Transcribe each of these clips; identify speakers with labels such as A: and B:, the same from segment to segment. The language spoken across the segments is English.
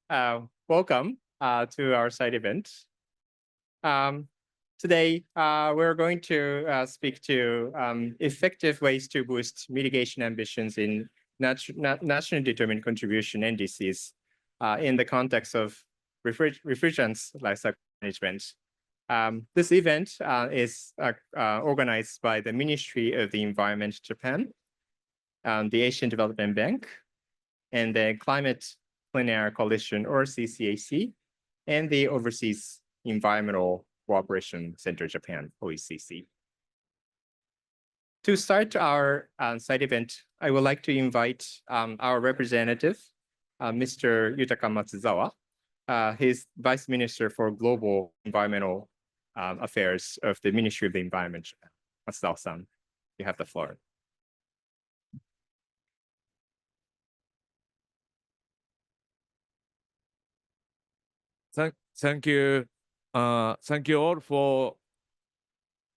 A: Welcome to our side event. Today, we're going to speak to effective ways to boost mitigation ambitions in nationally determined contribution NDCs in the context of refrigerants lifecycle management. This event is organized by the Ministry of the Environment Japan, the Asian Development Bank, and the Climate Clean Air Coalition, or CCAC, and the Overseas Environmental Cooperation Center Japan, OECC. To start our side event, I would like to invite our representative, Mr. Yutaka Matsuzawa. He's Vice Minister for Global Environmental Affairs of the Ministry of the Environment. Matsuzawa-san, you have the floor.
B: Thank you. Thank you all for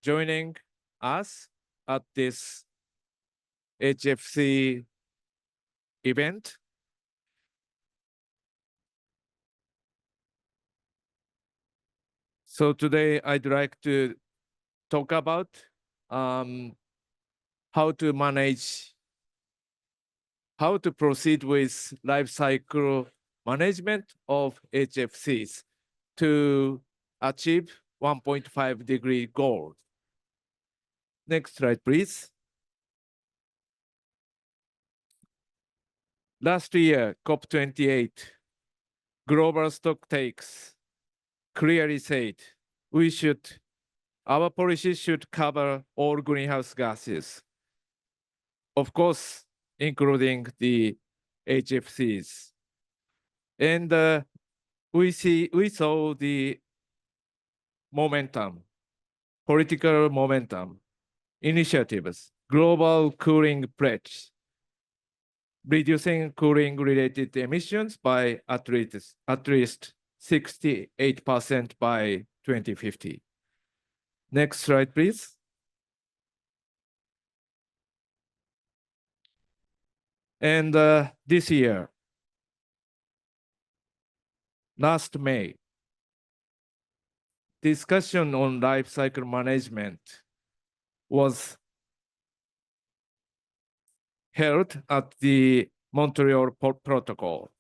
B: joining us at this HFC event. So today I'd like to talk about how to proceed with life cycle management of HFCs to achieve 1.5-degree goal. Next slide, please. Last year, COP28, global stocktakes clearly said our policy should cover all greenhouse gases, of course, including the HFCs. And we saw the momentum, political momentum, initiatives, global cooling pledge, reducing cooling-related emissions by at least 68% by 2050. Next slide, please. And this year, last May, discussion on life cycle management was held at the Montreal Protocol.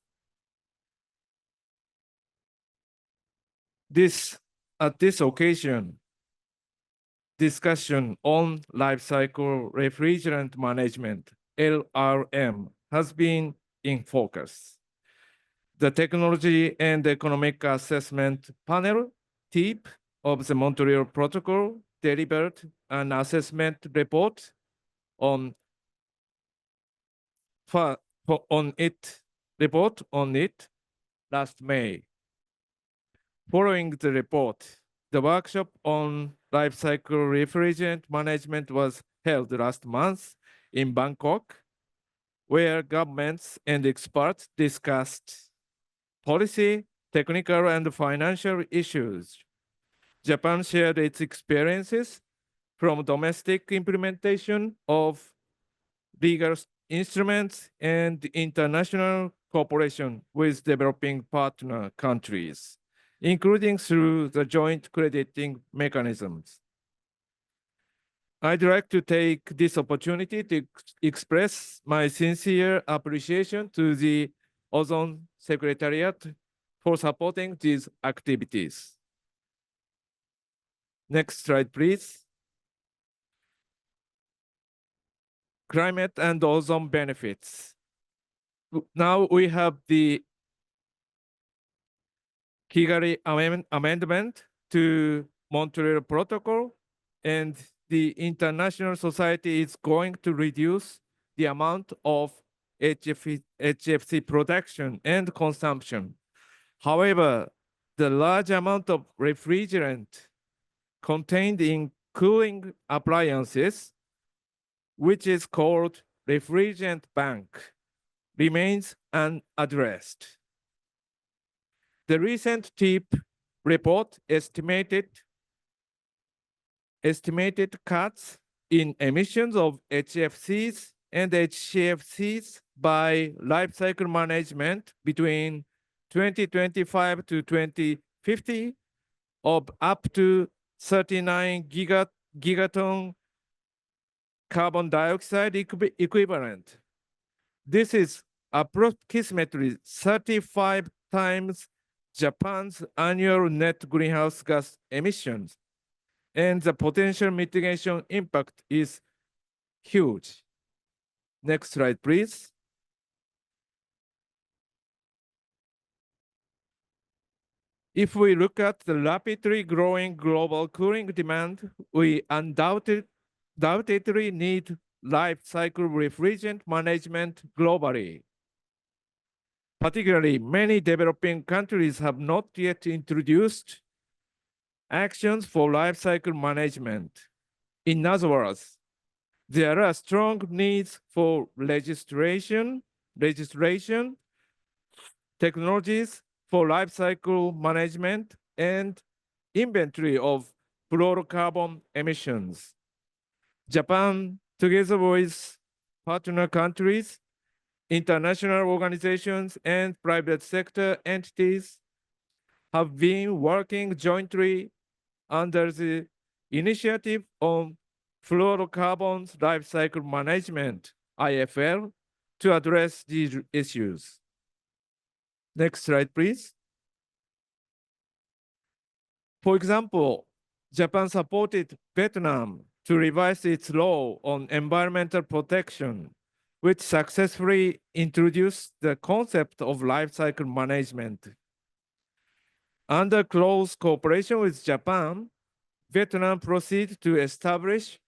B: At this occasion, discussion on life cycle refrigerant management, LRM, has been in focus. The Technology and Economic Assessment Panel, TEEP, of the Montreal Protocol delivered an assessment report on it last May. Following the report, the workshop on life cycle refrigerant management was held last month in Bangkok, where governments and experts discussed policy, technical, and financial issues. Japan shared its experiences from domestic implementation of legal instruments and international cooperation with developing partner countries, including through the joint crediting mechanisms. I'd like to take this opportunity to express my sincere appreciation to the Ozone Secretariat for supporting these activities. Next slide, please. Climate and ozone benefits. Now we have the Kigali Amendment to Montreal Protocol, and the international society is going to reduce the amount of HFC production and consumption. However, the large amount of refrigerant contained in cooling appliances, which is called refrigerant bank, remains unaddressed. The recent TEEP report estimated cuts in emissions of HFCs and HCFCs by life cycle management between 2025 to 2050 of up to 39 gigaton carbon dioxide equivalent. This is approximately 35 times Japan's annual net greenhouse gas emissions, and the potential mitigation impact is huge. Next slide, please. If we look at the rapidly growing global cooling demand, we undoubtedly need life cycle refrigerant management globally. Particularly, many developing countries have not yet introduced actions for life cycle management. In other words, there are strong needs for legislation, technologies for life cycle management, and inventory of fluorocarbon emissions. Japan, together with partner countries, international organizations, and private sector entities, have been working jointly under the Initiative on Fluorocarbons Life Cycle Management, IFL, to address these issues. Next slide, please. For example, Japan supported Vietnam to revise its law on environmental protection, which successfully introduced the concept of life cycle management. Under close cooperation with Japan, Vietnam proceeded to establish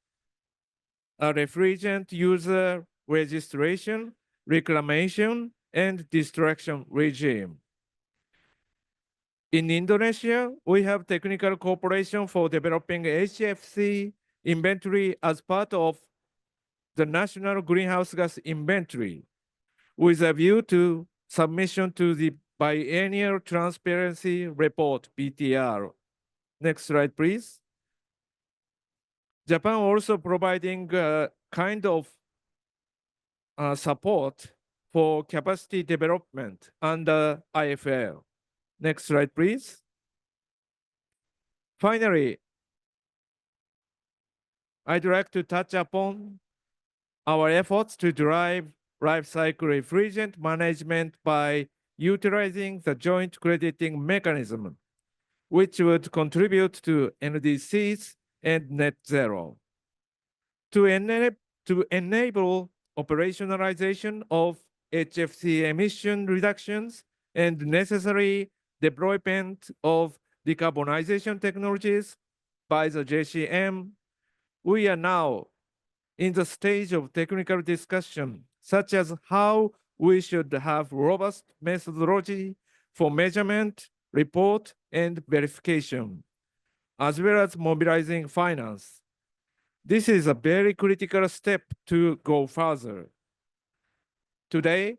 B: a refrigerant user registration, reclamation, and destruction regime. In Indonesia, we have technical cooperation for developing HFC inventory as part of the National Greenhouse Gas Inventory, with a view to submission to the Biennial Transparency Report, BTR. Next slide, please. Japan also providing kind of support for capacity development under IFL. Next slide, please. Finally, I'd like to touch upon our efforts to drive life cycle refrigerant management by utilizing the joint crediting mechanism, which would contribute to NDCs and net zero. To enable operationalization of HFC emission reductions and necessary deployment of decarbonization technologies by the JCM, we are now in the stage of technical discussion, such as how we should have robust methodology for measurement, report, and verification, as well as mobilizing finance. This is a very critical step to go further. Today,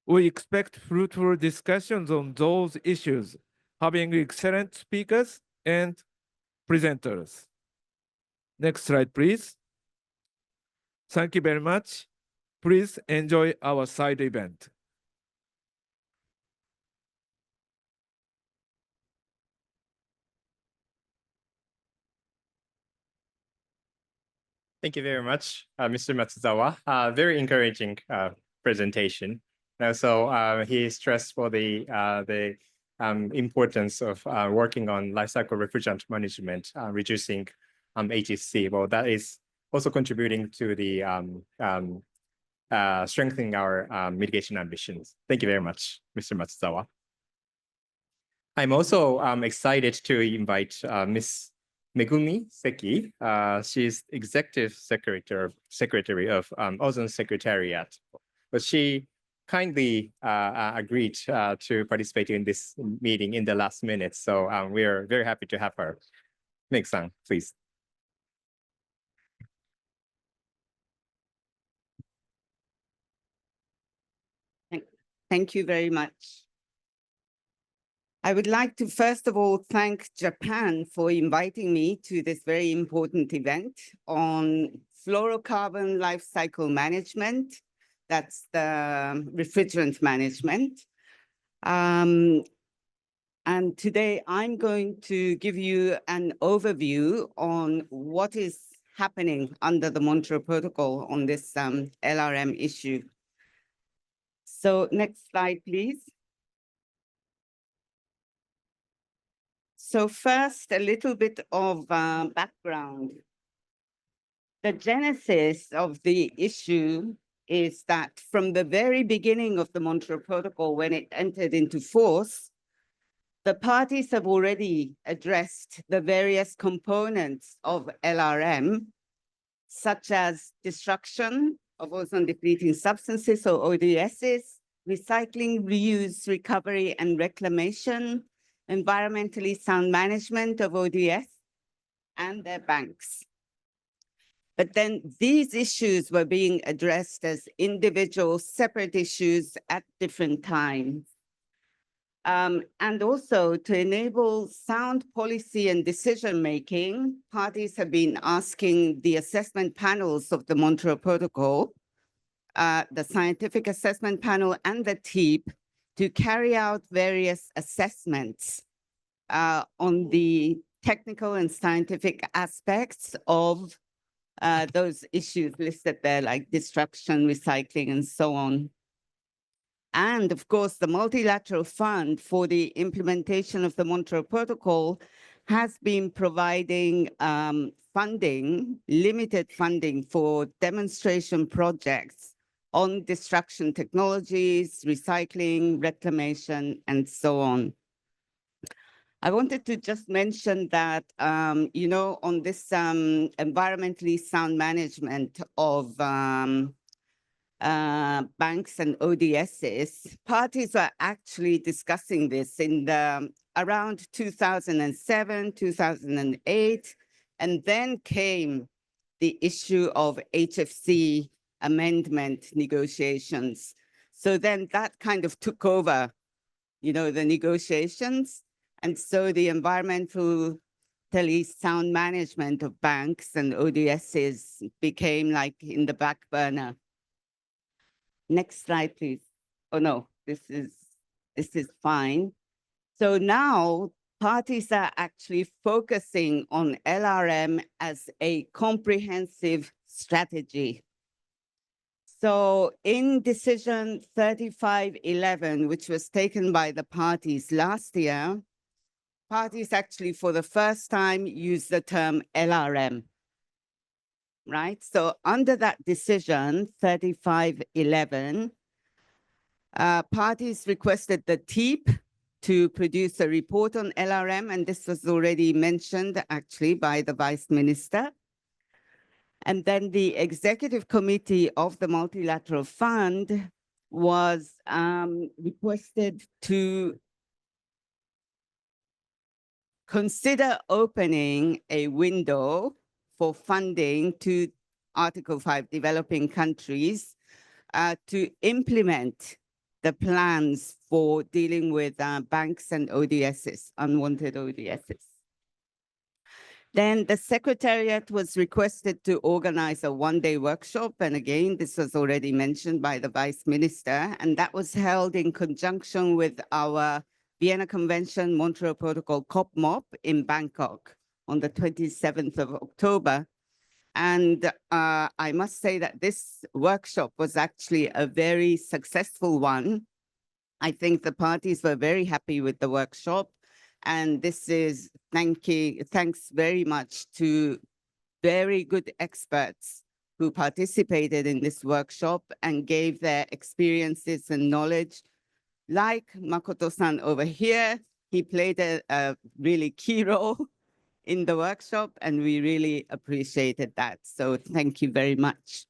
B: we expect fruitful discussions on those issues, having excellent speakers and presenters. Next slide, please. Thank you very much. Please enjoy our side event.
A: Thank you very much, Mr. Matsuzawa. Very encouraging presentation. So he stressed for the importance of working on life cycle refrigerant management, reducing HFC. Well, that is also contributing to the strengthening our mitigation ambitions. Thank you very much, Mr. Matsuzawa. I'm also excited to invite Ms. Megumi Seki. She's Executive Secretary of Ozone Secretariat. But she kindly agreed to participate in this meeting in the last minute. So we are very happy to have her. Meg-san, please.
C: Thank you very much. I would like to first of all thank Japan for inviting me to this very important event on fluorocarbon life cycle management. That's the refrigerant management. And today I'm going to give you an overview on what is happening under the Montreal Protocol on this LRM issue. So next slide, please. So first, a little bit of background. The genesis of the issue is that from the very beginning of the Montreal Protocol, when it entered into force, the parties have already addressed the various components of LRM, such as destruction of ozone-depleting substances, or ODSs, recycling, reuse, recovery, and reclamation, environmentally sound management of ODS, and their banks. But then these issues were being addressed as individual separate issues at different times. And also to enable sound policy and decision-making, parties have been asking the assessment panels of the Montreal Protocol, the Scientific Assessment Panel and the TEEP, to carry out various assessments on the technical and scientific aspects of those issues listed there, like destruction, recycling, and so on. And of course, the Multilateral Fund for the implementation of the Montreal Protocol has been providing funding, limited funding for demonstration projects on destruction technologies, recycling, reclamation, and so on. I wanted to just mention that, you know, on this environmentally sound management of banks and ODSs, parties were actually discussing this in the around 2007, 2008, and then came the issue of HFC amendment negotiations. So then that kind of took over, you know, the negotiations. And so the environmentally sound management of banks and ODSs became like in the back burner. Next slide, please. Oh, no, this is fine. So now parties are actually focusing on LRM as a comprehensive strategy. So in decision 3511, which was taken by the parties last year, parties actually for the first time used the term LRM. Right? So under that decision, 3511, parties requested the TEEP to produce a report on LRM, and this was already mentioned actually by the Vice Minister. And then the Executive Committee of the Multilateral Fund was requested to consider opening a window for funding to Article 5 developing countries to implement the plans for dealing with banks and ODSs, unwanted ODSs. Then the Secretariat was requested to organize a one-day workshop. And again, this was already mentioned by the Vice Minister, and that was held in conjunction with our Vienna Convention Montreal Protocol COP in Bangkok on the 27th of October. And I must say that this workshop was actually a very successful one. I think the parties were very happy with the workshop. And this is thanks very much to very good experts who participated in this workshop and gave their experiences and knowledge. Like Makoto-san over here, he played a really key role in the workshop, and we really appreciated that. So thank you very much.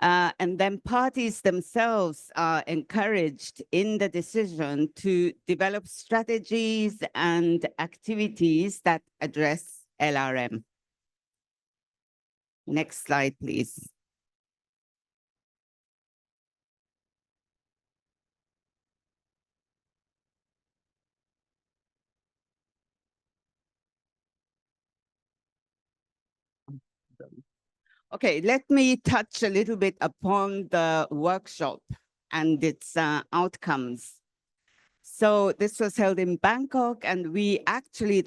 C: And then parties themselves are encouraged in the decision to develop strategies and activities that address LRM. Next slide, please. Okay, let me touch a little bit upon the workshop and its outcomes. So this was held in Bangkok, and we actually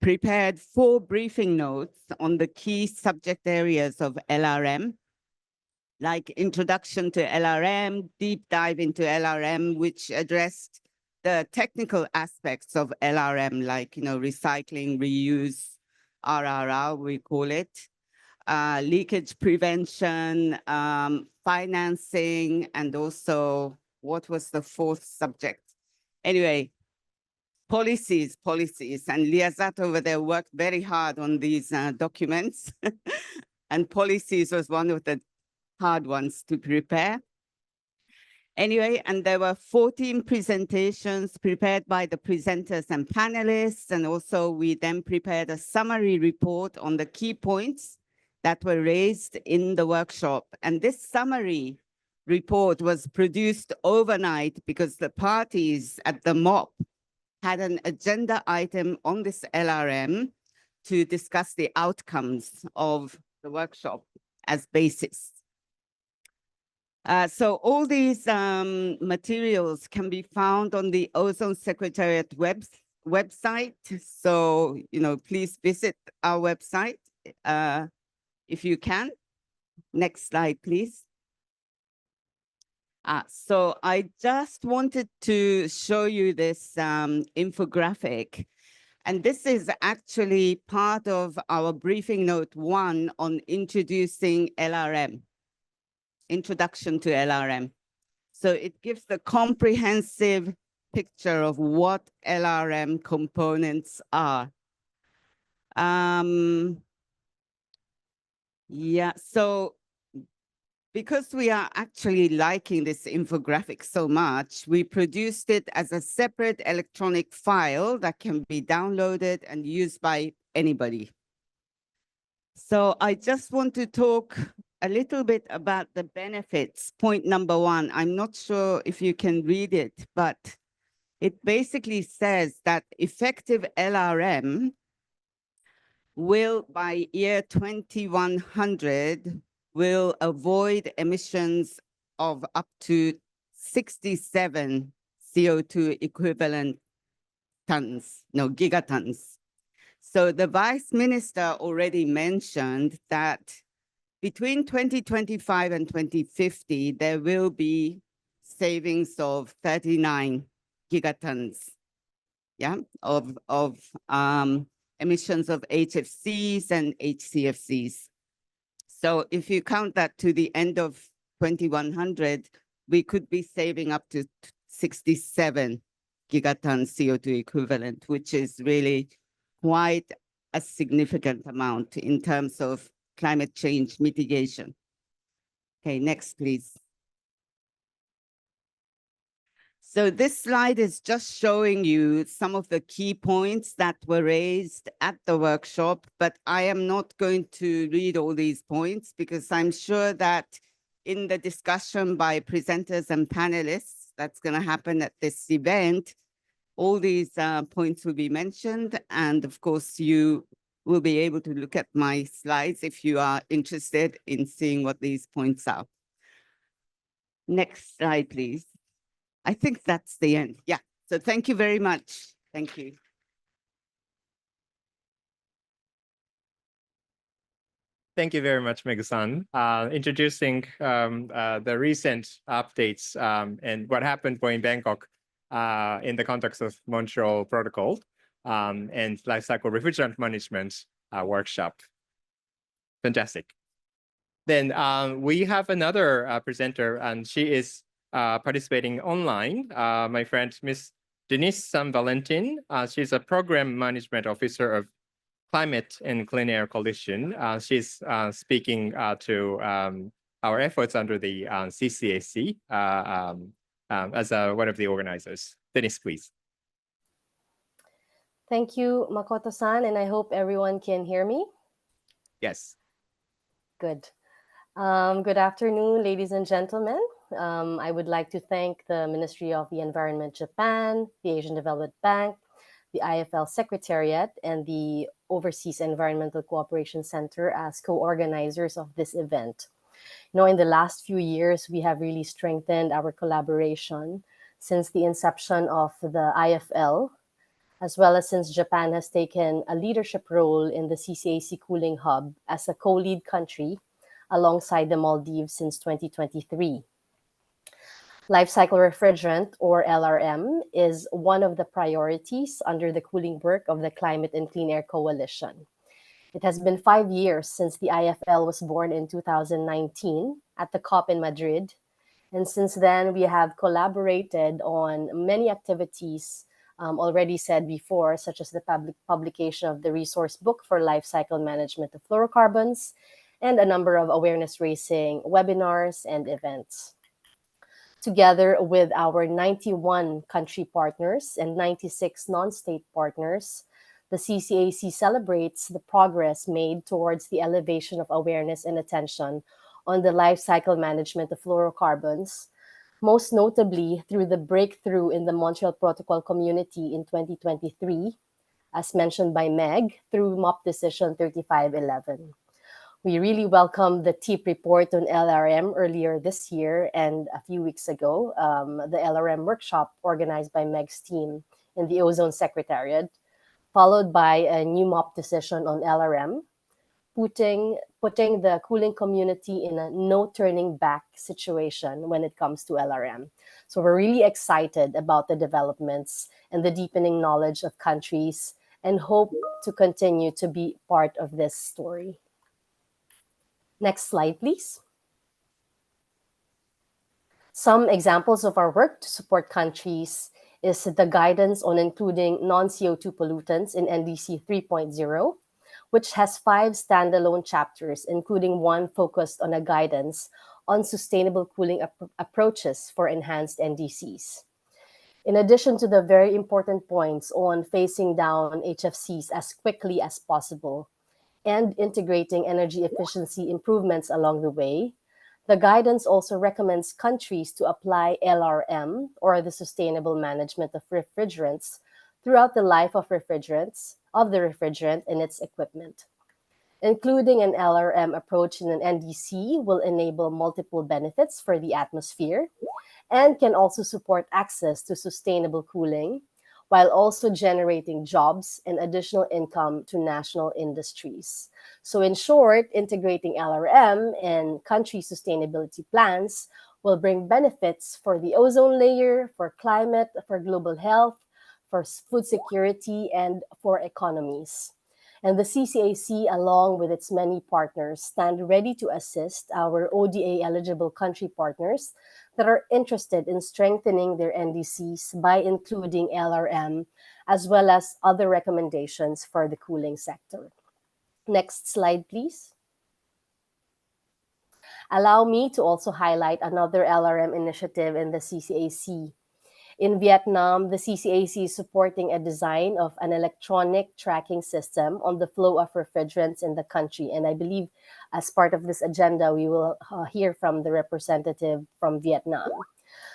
C: prepared 4 briefing notes on the key subject areas of LRM, like introduction to LRM, deep dive into LRM, which addressed the technical aspects of LRM, like, recycling, reuse, RRR, we call it, leakage prevention, financing, and also, what was the 4th subject? Anyway, policies, and Liazat over there worked very hard on these documents, and policies was one of the hard ones to prepare. Anyway, and there were 14 presentations prepared by the presenters and panelists, and also we then prepared a summary report on the key points that were raised in the workshop. And this summary report was produced overnight because the parties at the MOP had an agenda item on this LRM to discuss the outcomes of the workshop as basis. So all these materials can be found on the Ozone Secretariat website. So, please visit our website if you can. Next slide, please. So I just wanted to show you this infographic. And this is actually part of our briefing note 1 on introducing LRM. Introduction to LRM. So it gives the comprehensive picture of what LRM components are. Yeah, so because we are actually liking this infographic so much, we produced it as a separate electronic file that can be downloaded and used by anybody. So I just want to talk a little bit about the benefits. Point number 1, I'm not sure if you can read it, but it basically says that effective LRM will, by year 2100, will avoid emissions of up to 67 CO2 equivalent gigatons. So the Vice Minister already mentioned that between 2025 and 2050, there will be savings of 39 gigatons, of emissions of HFCs and HCFCs. So if you count that to the end of 2100, we could be saving up to 67 gigatons CO2 equivalent, which is really quite a significant amount in terms of climate change mitigation. Okay, next, please. So this slide is just showing you some of the key points that were raised at the workshop, but I am not going to read all these points because I'm sure that in the discussion by presenters and panelists that's going to happen at this event, all these points will be mentioned. And of course, you will be able to look at my slides if you are interested in seeing what these points are. Next slide, please. I think that's the end. Yeah. So thank you very much. Thank you.
A: Thank you very much, Mega-san. Introducing the recent updates and what happened in Bangkok in the context of Montreal Protocol and life cycle refrigerant management workshop. Fantastic. Then we have another presenter, and she is participating online. My friend, Miss Denise San-Valentin. She's a program management officer of Climate and Clean Air Coalition. She's speaking to our efforts under the CCAC as one of the organizers. Denise, please.
D: Thank you, Makoto-san, and I hope everyone can hear me.
A: Yes.
D: Good. Good afternoon, ladies and gentlemen. I would like to thank the Ministry of the Environment Japan, the Asian Development Bank, the IFL Secretariat, and the Overseas Environmental Cooperation Center as co-organizers of this event. In the last few years, we have really strengthened our collaboration since the inception of the IFL, as well as since Japan has taken a leadership role in the CCAC Cooling Hub as a co-lead country alongside the Maldives since 2023. Life cycle refrigerant, or LRM, is one of the priorities under the cooling work of the Climate and Clean Air Coalition. It has been 5 years since the IFL was born in 2019 at the COP in Madrid. And since then, we have collaborated on many activities already said before, such as the publication of the resource book for life cycle management of fluorocarbons and a number of awareness-raising webinars and events. Together with our 91 country partners and 96 non-state partners, the CCAC celebrates the progress made towards the elevation of awareness and attention on the life cycle management of fluorocarbons, most notably through the breakthrough in the Montreal Protocol community in 2023, as mentioned by Meg, through MOP Decision 3511. We really welcomed the TIP report on LRM earlier this year, and a few weeks ago, the LRM workshop organized by Meg's team in the Ozone Secretariat, followed by a new MOP decision on LRM, putting the cooling community in a no turning back situation when it comes to LRM. So we're really excited about the developments and the deepening knowledge of countries, and hope to continue to be part of this story. Next slide, please. Some examples of our work to support countries is the guidance on including non-CO2 pollutants in NDC 3.0, which has 5 standalone chapters, including one focused on a guidance on sustainable cooling approaches for enhanced NDCs. In addition to the very important points on phasing down HFCs as quickly as possible and integrating energy efficiency improvements along the way, the guidance also recommends countries to apply LRM, or the sustainable management of refrigerants, throughout the life of the refrigerant and its equipment. Including an LRM approach in an NDC will enable multiple benefits for the atmosphere and can also support access to sustainable cooling, while also generating jobs and additional income to national industries. So in short, integrating LRM in country sustainability plans will bring benefits for the ozone layer, for climate, for global health, for food security, and for economies. And the CCAC, along with its many partners, stand ready to assist our ODA-eligible country partners that are interested in strengthening their NDCs by including LRM, as well as other recommendations for the cooling sector. Next slide, please. Allow me to also highlight another LRM initiative in the CCAC. In Vietnam, the CCAC is supporting a design of an electronic tracking system on the flow of refrigerants in the country. And I believe as part of this agenda, we will hear from the representative from Vietnam.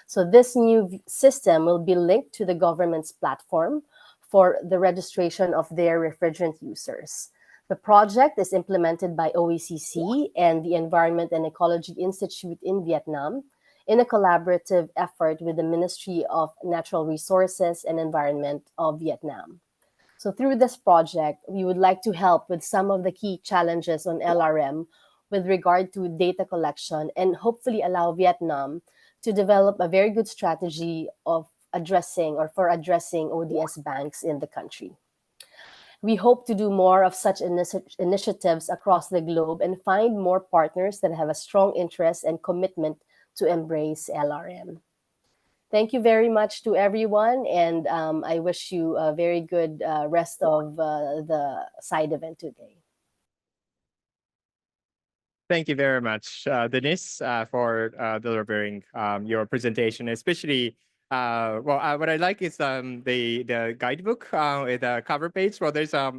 D: So this new system will be linked to the government's platform for the registration of their refrigerant users. The project is implemented by OECC and the Environment and Ecology Institute in Vietnam, in a collaborative effort with the Ministry of Natural Resources and Environment of Vietnam. So through this project, we would like to help with some of the key challenges on LRM with regard to data collection, and hopefully allow Vietnam to develop a very good strategy of addressing ODS banks in the country. We hope to do more of such initiatives across the globe and find more partners that have a strong interest and commitment to embrace LRM. Thank you very much to everyone, and I wish you a very good rest of the side event today.
A: Thank you very much, Denise, for delivering your presentation. Especially, what I like is the guidebook with the cover page. Well, there's a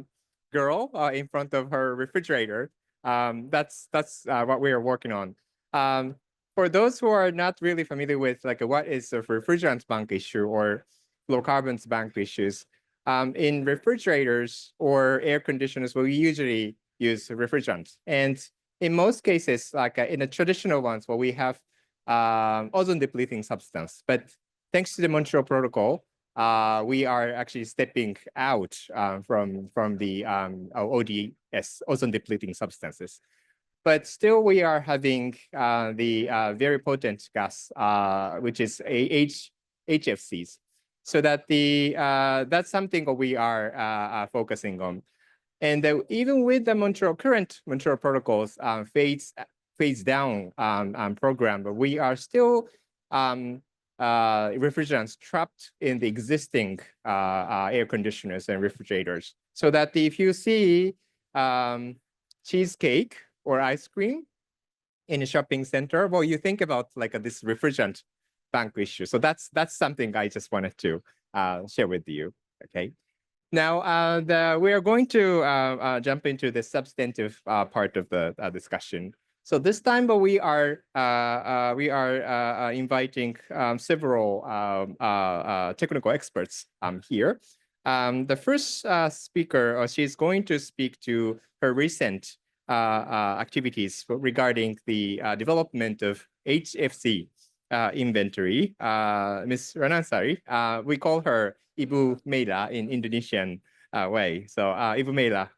A: girl in front of her refrigerator. That's what we are working on. For those who are not really familiar with what is the refrigerants bank issue or fluorocarbons bank issues, in refrigerators or air conditioners, we usually use refrigerants. And in most cases, in the traditional ones, we have ozone depleting substance. But thanks to the Montreal Protocol, we are actually stepping out from the ODS, ozone depleting substances. But still, we are having the very potent gas, which is HFCs. So that that's something that we are focusing on. And even with the current Montreal Protocols phase down program, but we are still refrigerants trapped in the existing air conditioners and refrigerators. So that if you see cheesecake or ice cream in a shopping center, well, you think about like this refrigerant bank issue. So that's something I just wanted to share with you. Okay. Now, we are going to jump into the substantive part of the discussion. So this time, we are inviting several technical experts here. The first speaker, she's going to speak to her recent activities regarding the development of HFC inventory. Ms. Ranansari, we call her Ibu Mela in Indonesian way. So Ibu Mela,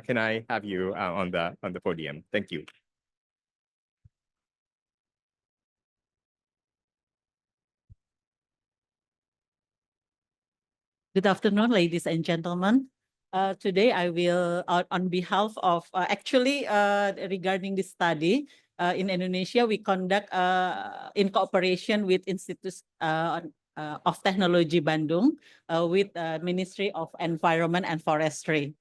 A: can I have you on the podium? Thank you.
E: Good afternoon, ladies and gentlemen. Today I will, on behalf of, regarding this study, in Indonesia, we conduct in cooperation with Institute of Technology Bandung with Ministry of Environment and Forestry.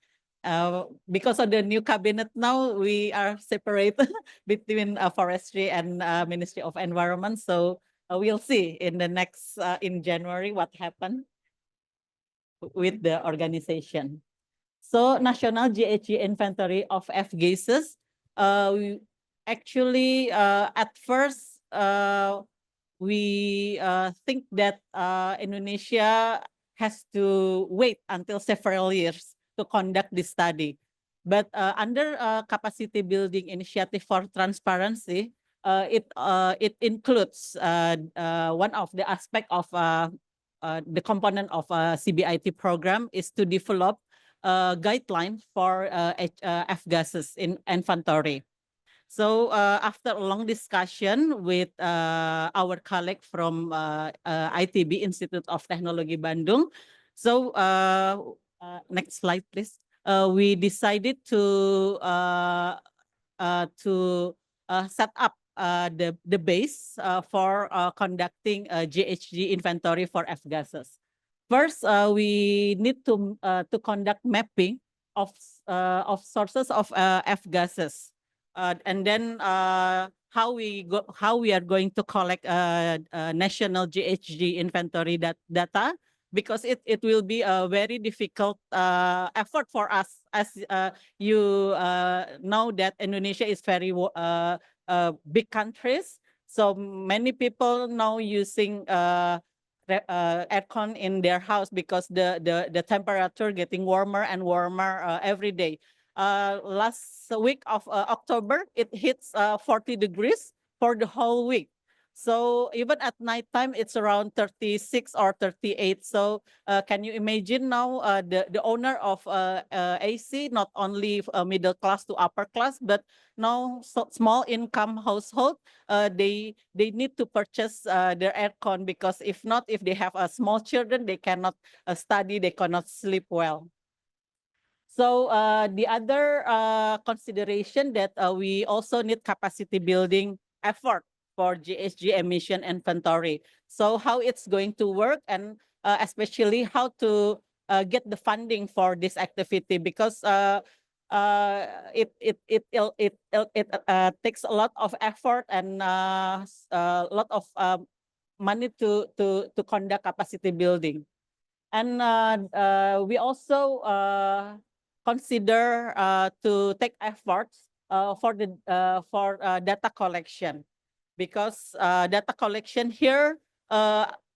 E: Because of the new cabinet now, we are separate between Forestry and Ministry of Environment. So we'll see in the next, in January, what happened with the organization. So National GHG Inventory of F-gases, we actually at first we think that Indonesia has to wait until several years to conduct this study. But under capacity building initiative for transparency, it includes one of the aspect of the component of a CBIT program is to develop a guideline for F-gases in inventory. So after a long discussion with our colleague from ITB, Institute of Technology Bandung, so next slide, please. We decided to set up the base for conducting a GHG inventory for F-gases. First, we need to conduct mapping of sources of F-gases, and then how we are going to collect national GHG inventory data, because it will be a very difficult effort for us, as you know that Indonesia is very big countries, so many people now using aircon in their house because the temperature getting warmer and warmer every day. Last week of October, it hits 40 degrees for the whole week. So even at nighttime, it's around 36 or 38. So can you imagine now the owner of AC, not only middle class to upper class, but now small income household, they need to purchase their aircon, because if not, if they have small children, they cannot study, they cannot sleep well. So the other consideration that we also need capacity building effort for GHG emission inventory. So how it's going to work, and especially how to get the funding for this activity, because it takes a lot of effort and a lot of money to conduct capacity building. And we also consider to take efforts for data collection, because data collection here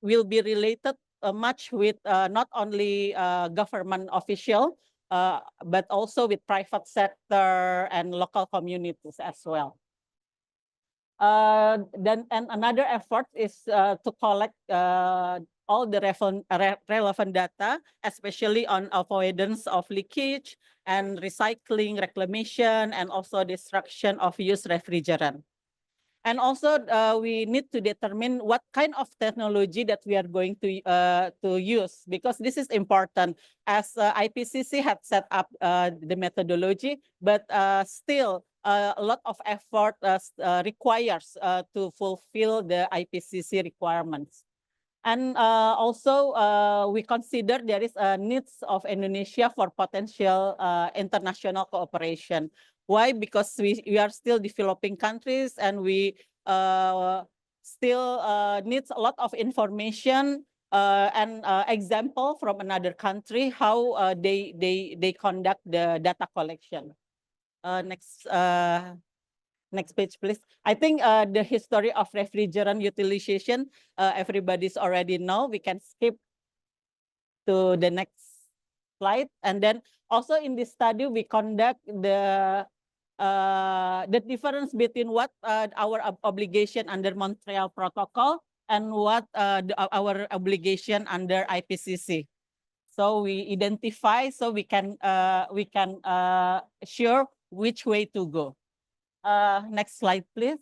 E: will be related much with not only government official, but also with private sector and local communities as well. Then and another effort is to collect all the relevant data, especially on avoidance of leakage and recycling, reclamation, and also destruction of used refrigerant. And also, we need to determine what kind of technology that we are going to use, because this is important. As IPCC had set up the methodology, but still a lot of effort requires to fulfill the IPCC requirements. And also, we consider there is a needs of Indonesia for potential international cooperation. Why? Because we are still developing countries, and we still needs a lot of information and example from another country how they conduct the data collection. Next page, please. I think the history of refrigerant utilization, everybody's already know. We can skip to the next slide. And then also in this study, we conduct the difference between what our obligation under Montreal Protocol and what our obligation under IPCC. So we identify, so we can sure which way to go. Next slide, please.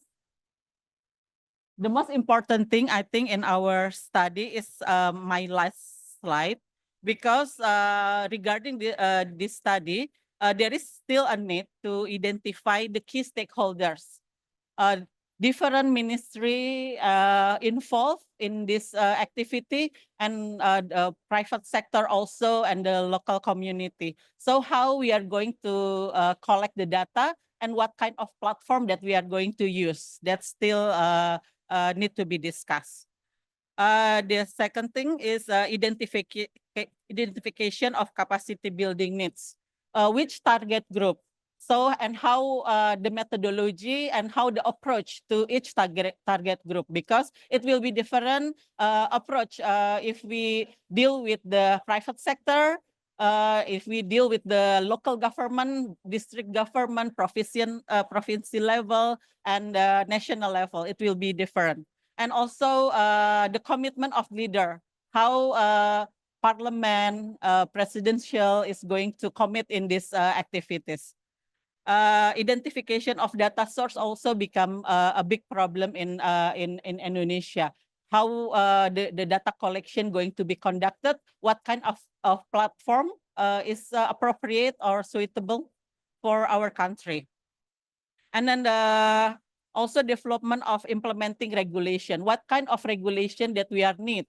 E: The most important thing, I think, in our study is my last slide, because regarding this study, there is still a need to identify the key stakeholders. Different ministry involved in this activity, and the private sector also, and the local community. So how we are going to collect the data, and what kind of platform that we are going to use, that still need to be discussed. The second thing is identification of capacity building needs. Which target group? So, and how the methodology and how the approach to each target group, because it will be different approach if we deal with the private sector, if we deal with the local government, district government, province level, and national level, it will be different. And also the commitment of leader, how parliament, presidential is going to commit in these activities. Identification of data source also become a big problem in Indonesia. How the data collection going to be conducted? What kind of platform is appropriate or suitable for our country? And then also development of implementing regulation. What kind of regulation that we are need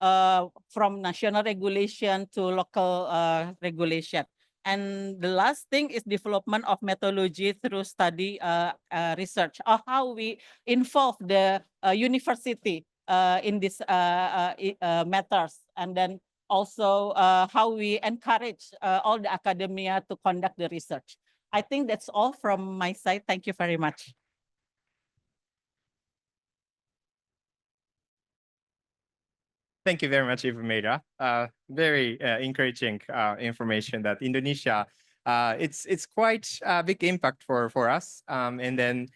E: from national regulation to local regulation? And the last thing is development of methodology through study research, or how we involve the university in these matters. And then also how we encourage all the academia to conduct the research. I think that's all from my side. Thank you very much.
A: Thank you very much, Ivumeda. Very encouraging information that Indonesia, it's quite a big impact for us. And then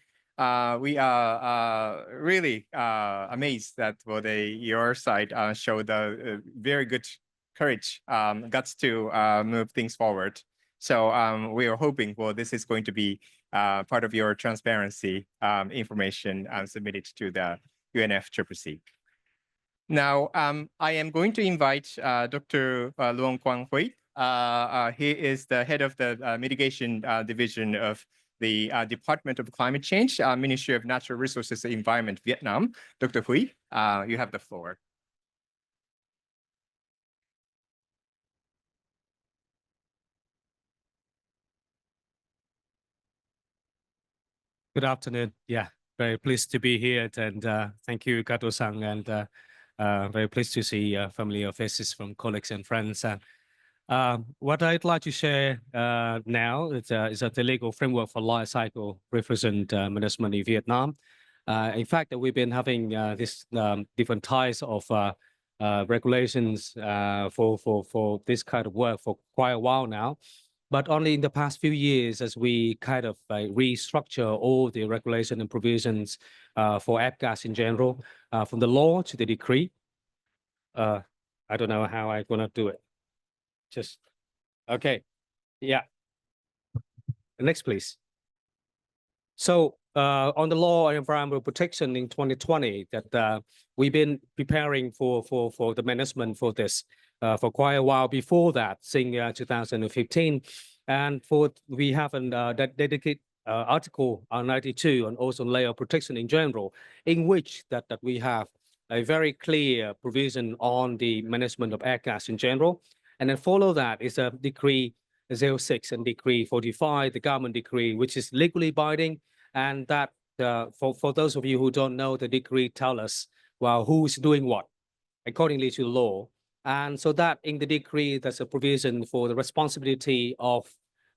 A: we are really amazed that your side showed a very good courage, guts to move things forward. So we are hoping, well, this is going to be part of your transparency information submitted to the UNFCCC. Now, I am going to invite Dr. Luong Quang Huy. He is the head of the Mitigation Division of the Department of Climate Change, Ministry of Natural Resources and Environment, Vietnam. Dr. Huy, you have the floor.
F: Good afternoon. Yeah, very pleased to be here, and thank you, Kato-san, and very pleased to see familiar faces from colleagues and friends. What I'd like to share now is the legal framework for life cycle refrigerant management in Vietnam. In fact, we've been having this different types of regulations for this kind of work for quite a while now. But only in the past few years, as we kind of restructure all the regulation and provisions for F-gas in general, from the law to the decree. I don't know how I'm gonna do it. Just, okay, yeah. Next, please. So on the law on environmental protection in 2020, that we've been preparing for the management for this for quite a while before that, since 2015, and we have that dedicated article on 92 on ozone layer protection in general, in which that we have a very clear provision on the management of air gas in general, and then follow that is a decree 06 and decree 45, the government decree, which is legally binding. And that for those of you who don't know, the decree tell us, well, who's doing what accordingly to the law. And so that in the decree, there's a provision for the responsibility of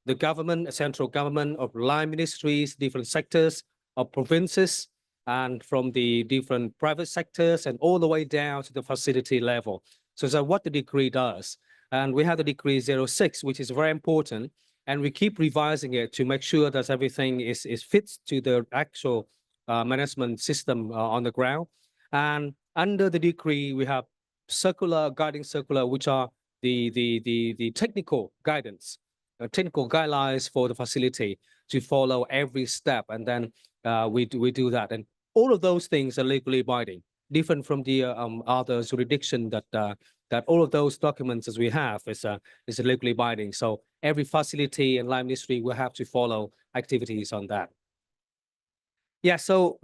F: the government, central government, of line ministries, different sectors, of provinces, and from the different private sectors, and all the way down to the facility level. So that's what the decree does. And we have the decree 06, which is very important. And we keep revising it to make sure that everything is fits to the actual management system on the ground. And under the decree, we have guiding circular, which are the technical guidance, technical guidelines for the facility to follow every step. And then we do that. And all of those things are legally binding, different from the other jurisdiction that all of those documents as we have is legally binding. So every facility and line ministry will have to follow activities on that. Yeah, so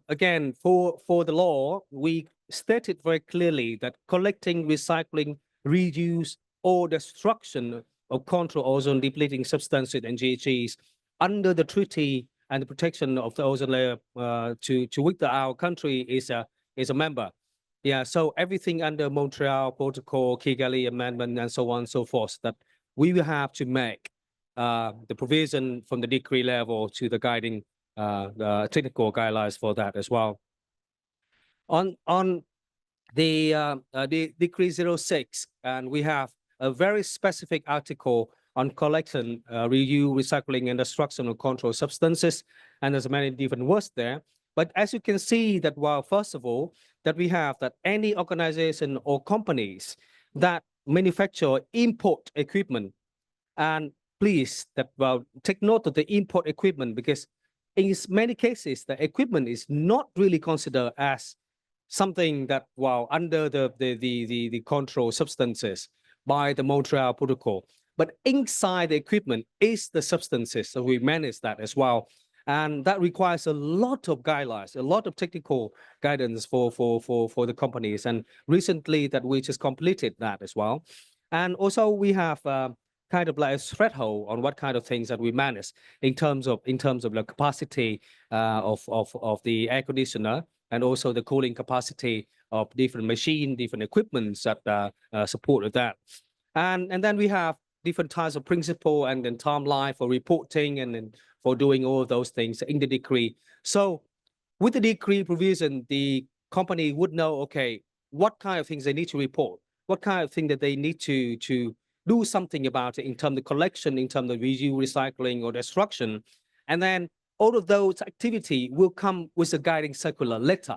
F: again, for the law, we stated very clearly that collecting, recycling, reuse, or destruction of control ozone depleting substances and GHGs under the treaty and the protection of the ozone layer to which our country is a member. Yeah, so everything under Montreal Protocol, Kigali Amendment, and so on and so forth, that we will have to make the provision from the decree level to the guiding the technical guidelines for that as well. On the decree 06, and we have a very specific article on collection, reuse, recycling, and destruction of controlled substances, and there's many different words there. But as you can see that, well, first of all, that we have that any organization or companies that manufacture import equipment, and please that, well, take note of the import equipment, because in many cases, the equipment is not really considered as something that, well, under the control substances by the Montreal Protocol. But inside the equipment is the substances, so we manage that as well. And that requires a lot of guidelines, a lot of technical guidance for the companies. And recently that we just completed that as well. And also we have kind of like a threshold on what kind of things that we manage in terms of the capacity of the air conditioner, and also the cooling capacity of different machine, different equipments that support that. And then we have different types of principle and then timeline for reporting and then for doing all of those things in the decree. So with the decree provision, the company would know, okay, what kind of things they need to report, what kind of thing that they need to do something about it in terms of collection, in terms of reuse, recycling, or destruction. And then all of those activity will come with a guiding circular letter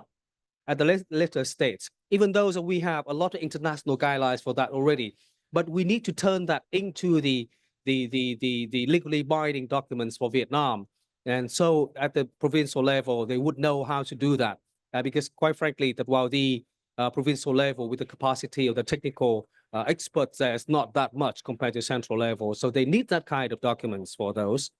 F: at the letter states, even though we have a lot of international guidelines for that already, but we need to turn that into the legally binding documents for Vietnam. And so at the provincial level, they would know how to do that, because quite frankly, that while the provincial level with the capacity of the technical experts there is not that much compared to central level. So they need that kind of documents for those.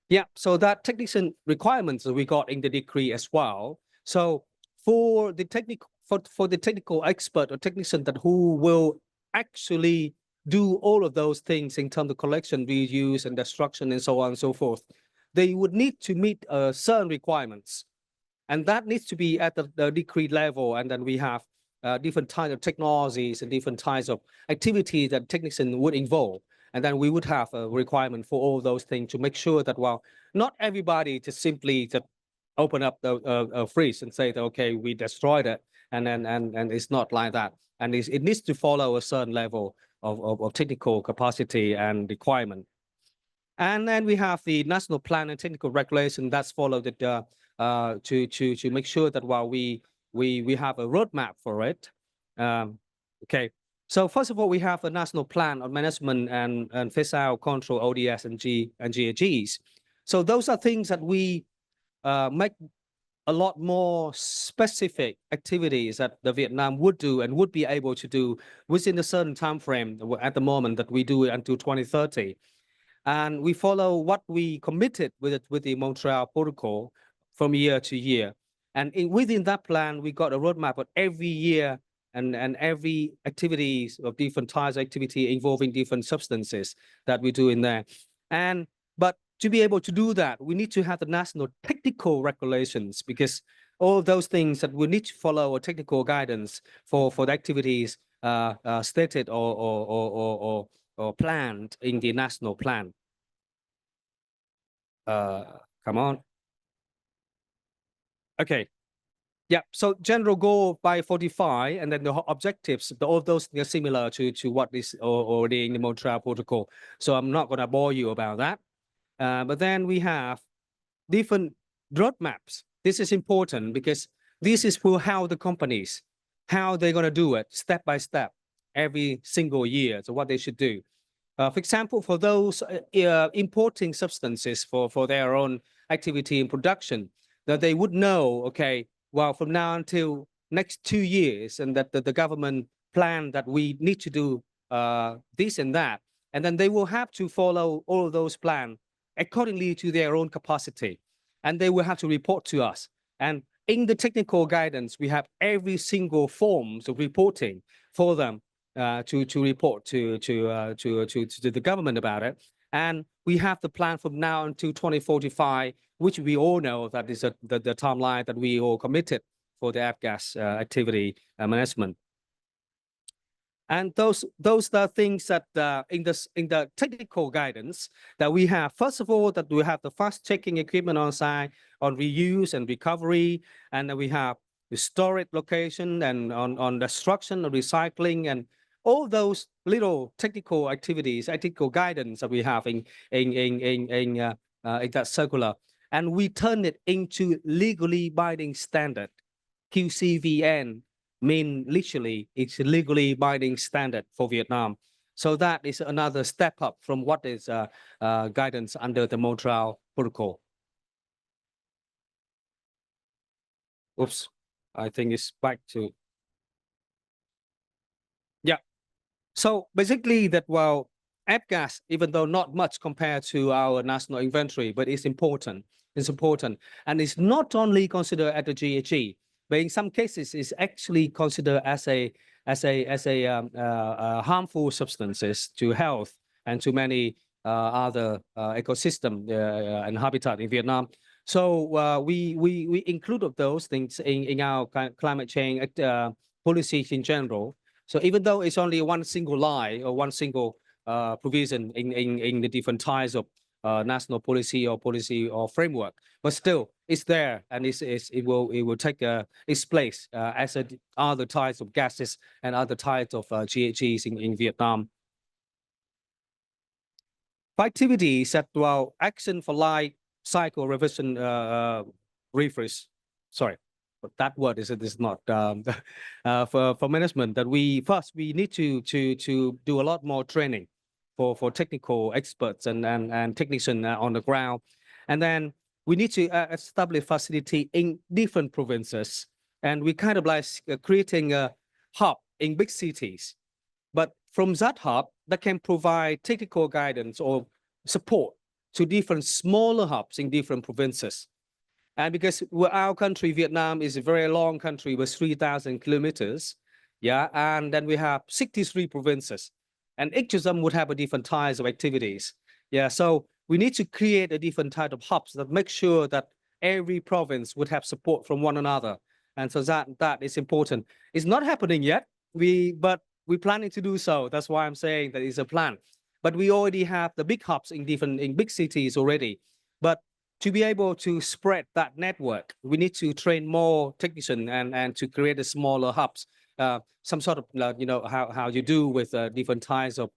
F: Yeah, so that technician requirements we got in the decree as well. So for the technical expert or technician that who will actually do all of those things in terms of collection, reuse, and destruction, and so on and so forth, they would need to meet certain requirements. And that needs to be at the decree level. And then we have different types of technologies and different types of activities that technician would involve. And then we would have a requirement for all those things to make sure that, well, not everybody just simply to open up the fridge and say that, okay, we destroyed it. And it's not like that. And it needs to follow a certain level of technical capacity and requirement. And then we have the national plan and technical regulation that's followed it, to make sure that while we have a roadmap for it. Okay. So first of all, we have a national plan on management and fissile control ODS and GAGs. So those are things that we make a lot more specific activities that the Vietnam would do and would be able to do within a certain time frame at the moment that we do it until 2030. And we follow what we committed with the Montreal Protocol from year to year. And within that plan, we got a roadmap of every year and every activities of different types of activity involving different substances that we do in there. But to be able to do that, we need to have the national technical regulations, because all those things that we need to follow a technical guidance for the activities stated or planned in the national plan. Come on. Okay. Yeah. So general goal by 45, and then the objectives, all those are similar to what is already in the Montreal Protocol. So I'm not going to bore you about that. But then we have different roadmaps. This is important because this is for how the companies, how they're going to do it step by step every single year. So what they should do. For example, for those importing substances for their own activity in production, that they would know, okay, well, from now until next 2 years, and that the government plan that we need to do this and that, and then they will have to follow all of those plans accordingly to their own capacity, and they will have to report to us. And in the technical guidance, we have every single forms of reporting for them to report to the government about it. And we have the plan from now until 2045, which we all know that is the timeline that we all committed for the F-gas activity management. And those are things that in the technical guidance that we have. First of all, that we have the fast checking equipment on site on reuse and recovery, and then we have the storage location and on destruction and recycling, and all those little technical activities, technical guidance that we have in that circular, and we turn it into legally binding standard. QCVN mean literally it's a legally binding standard for Vietnam. So that is another step up from what is guidance under the Montreal Protocol. Oops, I think it's back to. Yeah. So basically that, well, F-gas, even though not much compared to our national inventory, but it's important. It's important. And it's not only considered at the GHG, but in some cases it's actually considered as a harmful substances to health and to many other ecosystem and habitat in Vietnam. So we included those things in our climate change policies in general. So even though it's only one single line or one single provision in the different types of national policy or framework, but still it's there, and it will take its place as other types of gases and other types of GHGs in Vietnam. For activities that, well, action for life cycle revision refresh. Sorry, but that word is not for management. That we need to do a lot more training for technical experts and technicians on the ground, and then we need to establish facility in different provinces, and we kind of like creating a hub in big cities. But from that hub, that can provide technical guidance or support to different smaller hubs in different provinces. And because our country, Vietnam, is a very long country with 3,000 kilometers, yeah, and then we have 63 provinces, and each of them would have a different types of activities. Yeah, so we need to create a different type of hubs that make sure that every province would have support from one another. And so that is important. It's not happening yet, but we're planning to do so. That's why I'm saying that it's a plan. But we already have the big hubs in big cities already. But to be able to spread that network, we need to train more technicians and to create a smaller hubs some sort of, how you do with different types of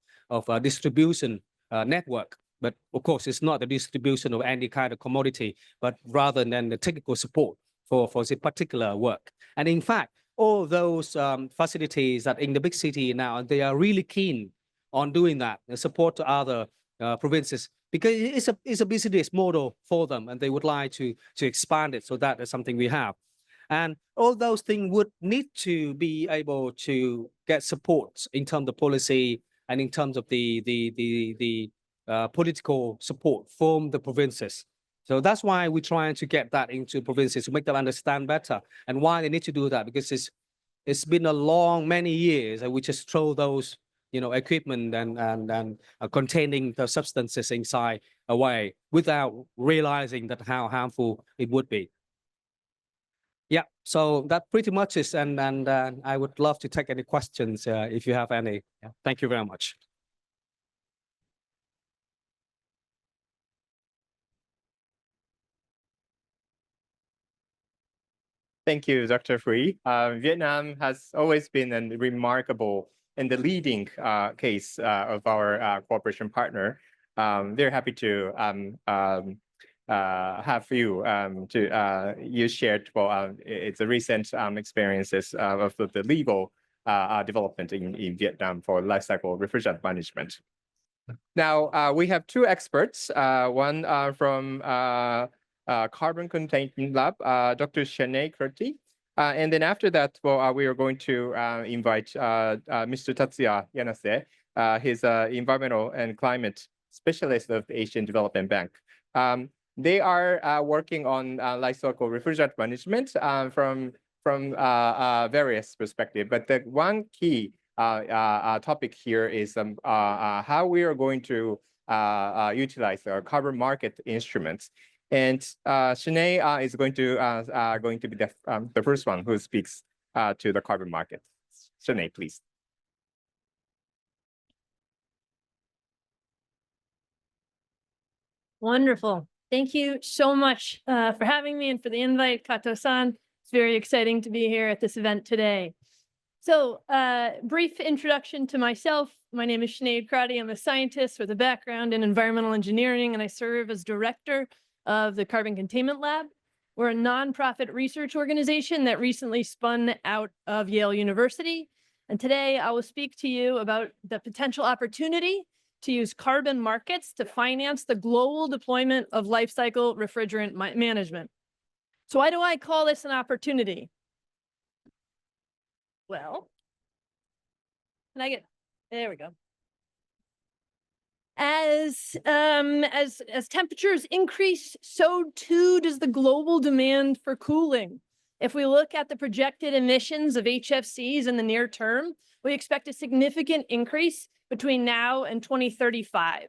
F: distribution network. But of course, it's not the distribution of any kind of commodity, but rather than the technical support for this particular work. And in fact, all those facilities that in the big city now, they are really keen on doing that and support to other provinces, because it's a business model for them, and they would like to expand it. So that is something we have. And all those things would need to be able to get support in terms of policy and in terms of the political support from the provinces. So that's why we're trying to get that into provinces to make them understand better, and why they need to do that, because it's been many years, and we just throw those equipment and containing the substances inside away without realizing that how harmful it would be. Yeah, so that pretty much is, and I would love to take any questions if you have any. Yeah. Thank you very much.
A: Thank you, Dr. Phuy. Vietnam has always been a remarkable and the leading case of our cooperation partner. They're happy to have you you shared. Well, it's a recent experiences of the legal development in Vietnam for life cycle refrigerant management. Now we have two experts. One from Carbon Containment Lab, Dr. Sinead Curti. And then after that, well, we are going to invite Mr. Tatsuya Yanase. He's an environmental and climate specialist of the Asian Development Bank. They are working on life cycle refrigerant management from various perspectives. But the one key topic here is how we are going to utilize our carbon market instruments. And Sinead is going to be the first one who speaks to the carbon market. Sinead, please.
G: Wonderful. Thank you so much for having me and for the invite, Kato-san. It's very exciting to be here at this event today. So brief introduction to myself. My name is Sinead Curti. I'm a scientist with a background in environmental engineering, and I serve as director of the Carbon Containment Lab. We're a nonprofit research organization that recently spun out of Yale University. And today I will speak to you about the potential opportunity to use carbon markets to finance the global deployment of life cycle refrigerant management. So why do I call this an opportunity? Well, there we go. As temperatures increase, so too does the global demand for cooling. If we look at the projected emissions of HFCs in the near term, we expect a significant increase between now and 2035.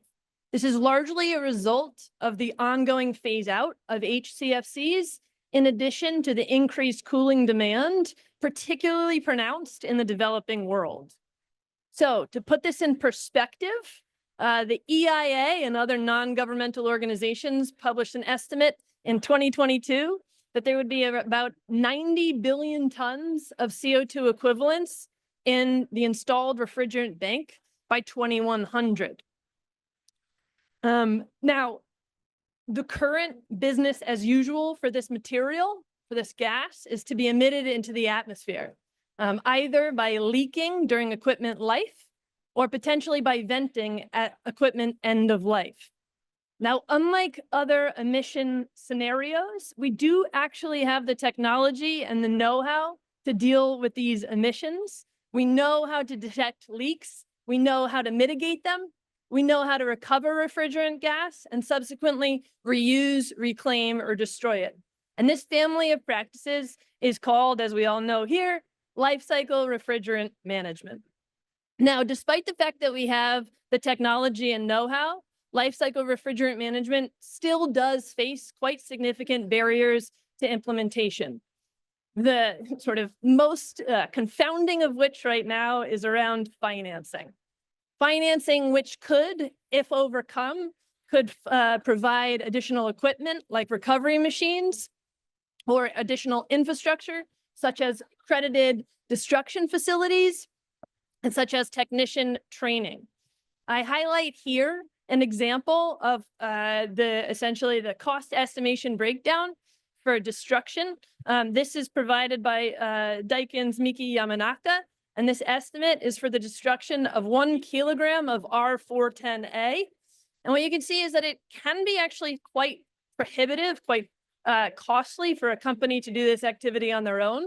G: This is largely a result of the ongoing phase out of HCFCs, in addition to the increased cooling demand, particularly pronounced in the developing world. So to put this in perspective, the EIA and other non-governmental organizations published an estimate in 2022 that there would be about 90 billion tons of CO2 equivalents in the installed refrigerant bank by 2100. Now, the current business as usual for this material, for this gas, is to be emitted into the atmosphere, either by leaking during equipment life or potentially by venting at equipment end of life. Now, unlike other emission scenarios, we do actually have the technology and the know-how to deal with these emissions. We know how to detect leaks. We know how to mitigate them. We know how to recover refrigerant gas and subsequently reuse, reclaim, or destroy it. And this family of practices is called, as we all know here, life cycle refrigerant management. Now, despite the fact that we have the technology and know-how, life cycle refrigerant management still does face quite significant barriers to implementation. The sort of most confounding of which right now is around financing. Financing which could, if overcome, could provide additional equipment like recovery machines or additional infrastructure such as accredited destruction facilities and such as technician training. I highlight here an example of essentially the cost estimation breakdown for destruction. This is provided by Daikin's Miki Yamanaka, and this estimate is for the destruction of 1 kilogram of R410A. And what you can see is that it can be actually quite prohibitive, quite costly for a company to do this activity on their own.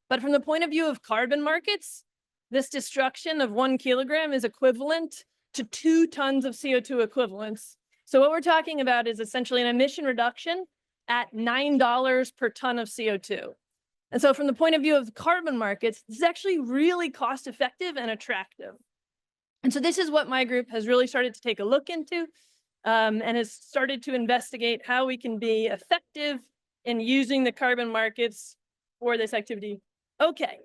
G: But from the point of view of carbon markets, this destruction of 1 kilogram is equivalent to 2 tons of CO2 equivalents. So what we're talking about is essentially an emission reduction at $9 per ton of CO2. And so from the point of view of the carbon markets, this is actually really cost effective and attractive. And so this is what my group has really started to take a look into and has started to investigate how we can be effective in using the carbon markets for this activity. Okay.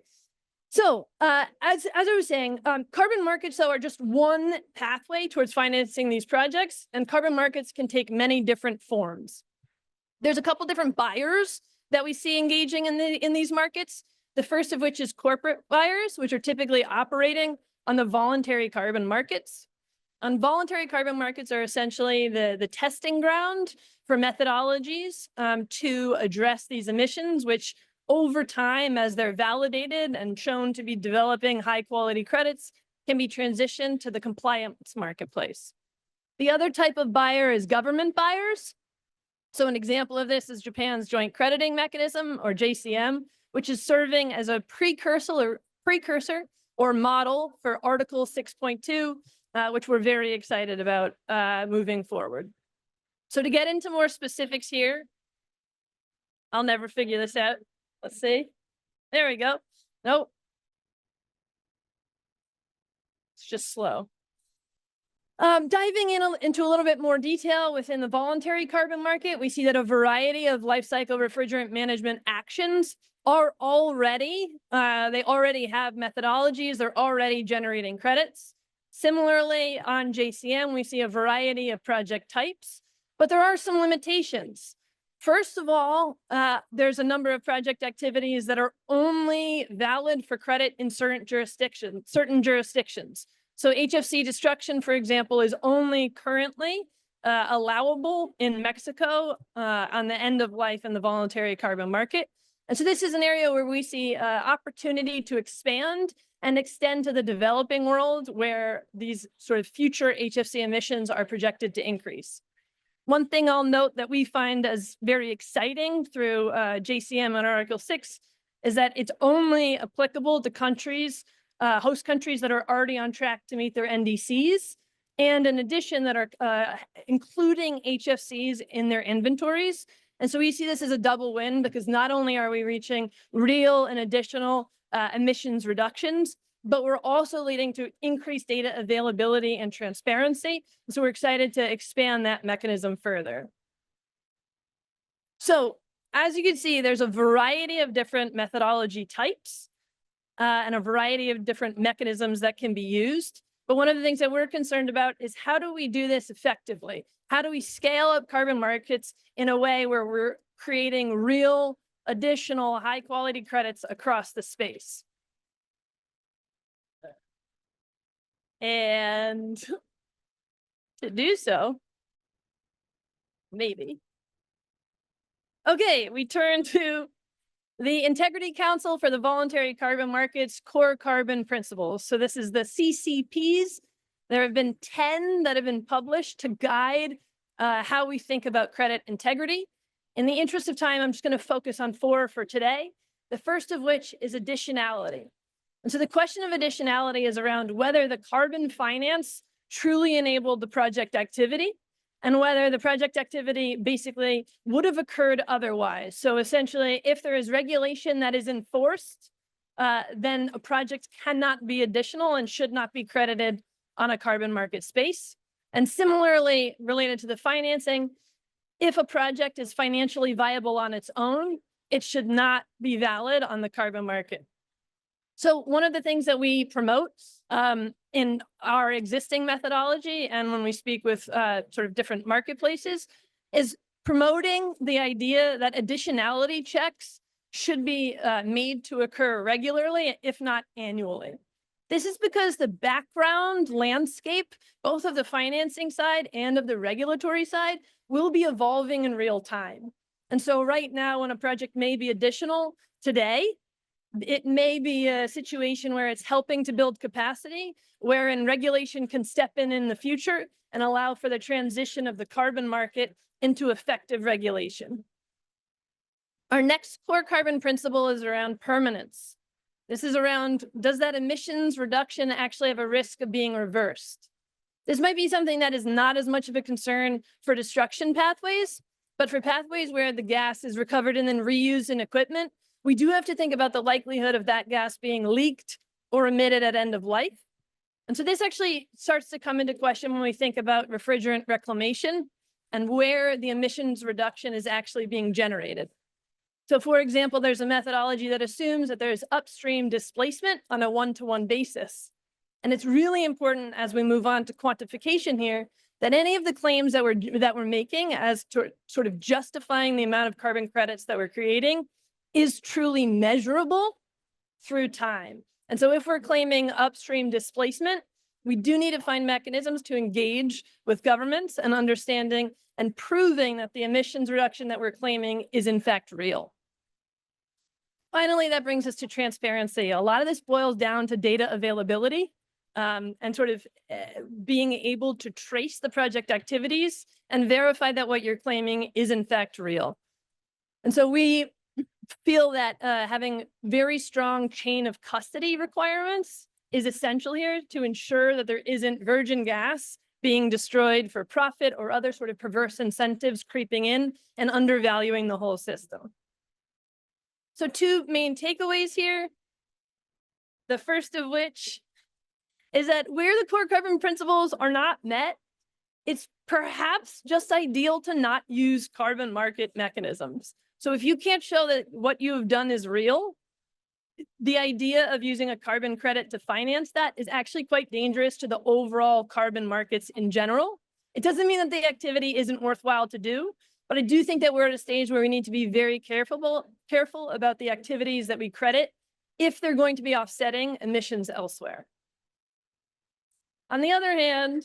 G: So as I was saying, carbon markets, though, are just one pathway towards financing these projects, and carbon markets can take many different forms. There's a couple different buyers that we see engaging in these markets. The first of which is corporate buyers, which are typically operating on the voluntary carbon markets. And voluntary carbon markets are essentially the testing ground for methodologies to address these emissions, which over time, as they're validated and shown to be developing high quality credits, can be transitioned to the compliance marketplace. The other type of buyer is government buyers. So an example of this is Japan's Joint Crediting Mechanism, or JCM, which is serving as a precursor or model for Article 6.2, which we're very excited about moving forward. So to get into more specifics here, I'll never figure this out. Let's see. There we go. Nope. It's just slow. Diving into a little bit more detail within the voluntary carbon market, we see that a variety of life cycle refrigerant management actions are already, they already have methodologies, they're already generating credits. Similarly, on JCM, we see a variety of project types, but there are some limitations. First of all, there's a number of project activities that are only valid for credit in certain jurisdictions. So HFC destruction, for example, is only currently allowable in Mexico on the end of life in the voluntary carbon market. And so this is an area where we see opportunity to expand and extend to the developing world where these sort of future HFC emissions are projected to increase. One thing I'll note that we find as very exciting through JCM and Article 6 is that it's only applicable to countries, host countries that are already on track to meet their NDCs, and in addition that are including HFCs in their inventories. And so we see this as a double win because not only are we reaching real and additional emissions reductions, but we're also leading to increased data availability and transparency. So we're excited to expand that mechanism further. So as you can see, there's a variety of different methodology types and a variety of different mechanisms that can be used. But one of the things that we're concerned about is how do we do this effectively? How do we scale up carbon markets in a way where we're creating real additional high quality credits across the space? And to do so, maybe. Okay, we turn to the Integrity Council for the Voluntary Carbon Markets Core Carbon Principles. So this is the CCPs. There have been 10 that have been published to guide how we think about credit integrity. In the interest of time, I'm just going to focus on 4 for today. The first of which is additionality. And so the question of additionality is around whether the carbon finance truly enabled the project activity and whether the project activity basically would have occurred otherwise. So essentially, if there is regulation that is enforced, then a project cannot be additional and should not be credited on a carbon market space. And similarly, related to the financing, if a project is financially viable on its own, it should not be valid on the carbon market. So one of the things that we promote in our existing methodology and when we speak with sort of different marketplaces is promoting the idea that additionality checks should be made to occur regularly, if not annually. This is because the background landscape, both of the financing side and of the regulatory side, will be evolving in real time. And so right now, when a project may be additional today, it may be a situation where it's helping to build capacity, wherein regulation can step in the future and allow for the transition of the carbon market into effective regulation. Our next core carbon principle is around permanence. This is around, does that emissions reduction actually have a risk of being reversed? This might be something that is not as much of a concern for destruction pathways, but for pathways where the gas is recovered and then reused in equipment, we do have to think about the likelihood of that gas being leaked or emitted at end of life. And so this actually starts to come into question when we think about refrigerant reclamation and where the emissions reduction is actually being generated. So for example, there's a methodology that assumes that there's upstream displacement on a one-to-one basis. And it's really important as we move on to quantification here, that any of the claims that we're making as to sort of justifying the amount of carbon credits that we're creating is truly measurable through time. And so if we're claiming upstream displacement, we do need to find mechanisms to engage with governments and understanding and proving that the emissions reduction that we're claiming is in fact real. Finally, that brings us to transparency. A lot of this boils down to data availability and sort of being able to trace the project activities and verify that what you're claiming is in fact real. And so we feel that having very strong chain of custody requirements is essential here to ensure that there isn't virgin gas being destroyed for profit or other sort of perverse incentives creeping in and undervaluing the whole system. So two main takeaways here. The first of which is that where the core carbon principles are not met, it's perhaps just ideal to not use carbon market mechanisms. So if you can't show that what you have done is real, the idea of using a carbon credit to finance that is actually quite dangerous to the overall carbon markets in general. It doesn't mean that the activity isn't worthwhile to do, but I do think that we're at a stage where we need to be very careful about the activities that we credit if they're going to be offsetting emissions elsewhere. On the other hand,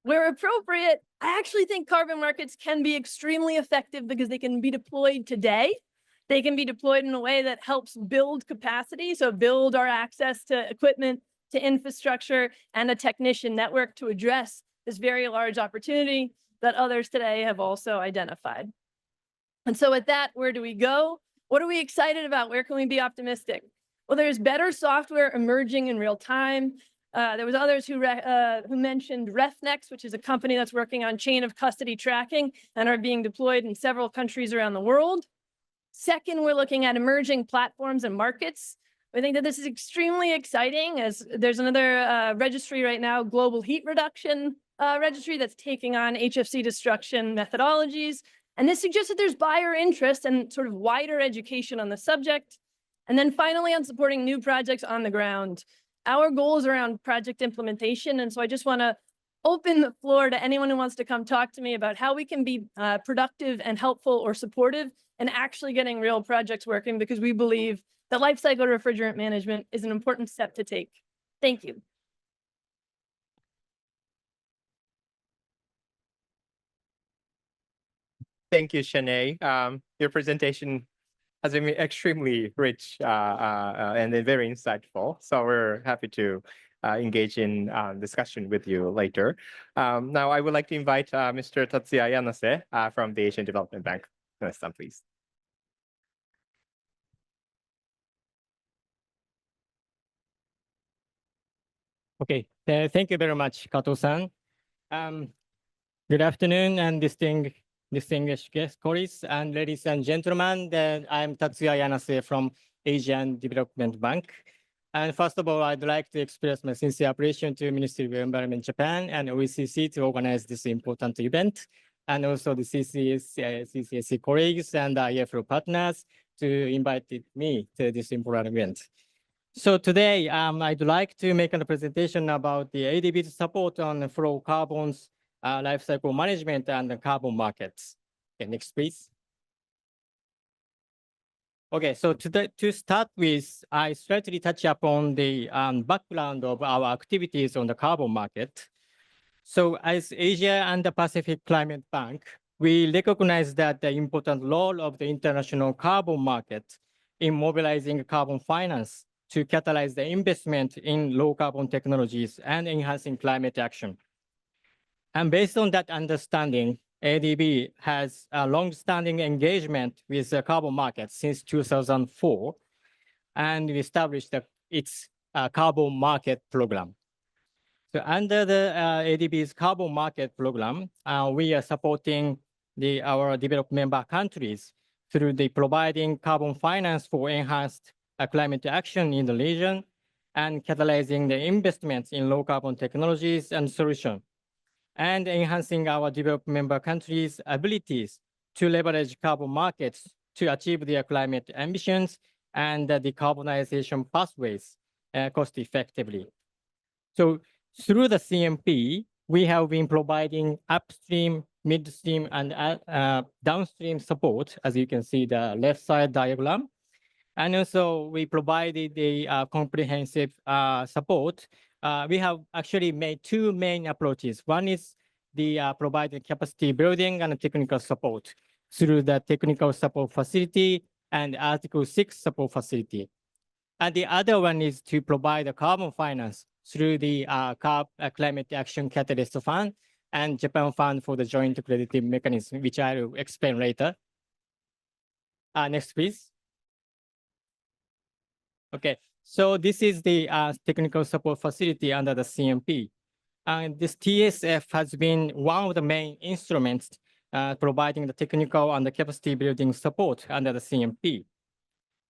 G: where appropriate, I actually think carbon markets can be extremely effective because they can be deployed today. They can be deployed in a way that helps build capacity, so build our access to equipment, to infrastructure, and a technician network to address this very large opportunity that others today have also identified. And so with that, where do we go? What are we excited about? Where can we be optimistic? Well, there's better software emerging in real time. There was others who mentioned RefNext, which is a company that's working on chain of custody tracking and are being deployed in several countries around the world. Second, we're looking at emerging platforms and markets. I think that this is extremely exciting as there's another registry right now, Global Heat Reduction Registry, that's taking on HFC destruction methodologies. And this suggests that there's buyer interest and sort of wider education on the subject. And then finally, on supporting new projects on the ground. Our goal is around project implementation. And so I just want to open the floor to anyone who wants to come talk to me about how we can be productive and helpful or supportive and actually getting real projects working, because we believe that life cycle refrigerant management is an important step to take. Thank you.
A: Thank you, Shanae. Your presentation has been extremely rich and then very insightful. So we're happy to engage in discussion with you later. Now, I would like to invite Mr. Tatsuya Yanase from the Asian Development Bank. Next time, please.
H: Okay, thank you very much, Kato-san. Good afternoon and distinguished guest colleagues and ladies and gentlemen. I'm Tatsuya Yanase from Asian Development Bank. And first of all, I'd like to express my sincere appreciation to Ministry of Environment Japan and OECC to organize this important event, and also the CCSC colleagues and IFRO partners to invite me to this important event. So today, I'd like to make a presentation about the ADB's support on fluorocarbons, life cycle management and the carbon markets. Okay, next, please. Okay, so to start with, I slightly touch upon the background of our activities on the carbon market. So as Asia and the Pacific Climate Bank, we recognize that the important role of the international carbon market in mobilizing carbon finance to catalyze the investment in low carbon technologies and enhancing climate action. And based on that understanding, ADB has a long-standing engagement with the carbon market since 2004, and we established its carbon market program. So under the ADB's carbon market program, we are supporting our developed member countries through the providing carbon finance for enhanced climate action in the region and catalyzing the investments in low carbon technologies and solutions, and enhancing our developed member countries' abilities to leverage carbon markets to achieve their climate ambitions and the decarbonization pathways cost effectively. So through the CMP, we have been providing upstream, midstream, and downstream support, as you can see the left side diagram. And also we provided a comprehensive support. We have actually made two main approaches. One is the providing capacity building and technical support through the technical support facility and Article 6 support facility. And the other one is to provide a carbon finance through the Climate Action Catalyst Fund and Japan Fund for the Joint Crediting Mechanism, which I will explain later. Next, please. Okay, so this is the technical support facility under the CMP. And this TSF has been one of the main instruments providing the technical and the capacity building support under the CMP.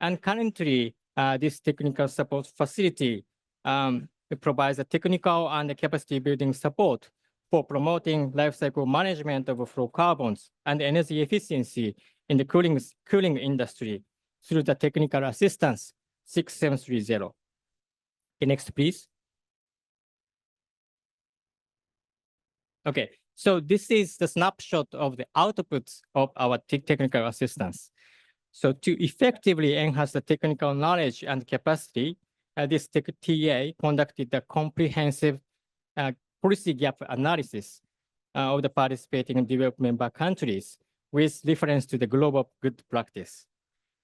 H: And currently, this technical support facility provides the technical and the capacity building support for promoting life cycle management of fluorocarbons and energy efficiency in the cooling industry through the technical assistance 6730. Okay, next, please. Okay, so this is the snapshot of the outputs of our technical assistance. So to effectively enhance the technical knowledge and capacity, this TA conducted a comprehensive policy gap analysis of the participating developed member countries with reference to the global good practice.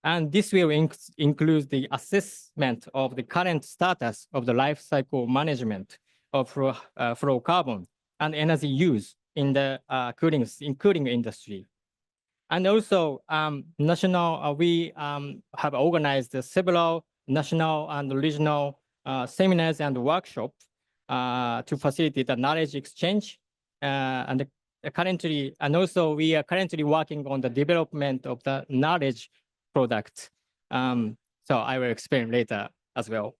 H: And this will include the assessment of the current status of the life cycle management of fluorocarbon and energy use in the cooling industry. And also, we have organized several national and regional seminars and workshops to facilitate the knowledge exchange. And also we are currently working on the development of the knowledge product. So I will explain later as well.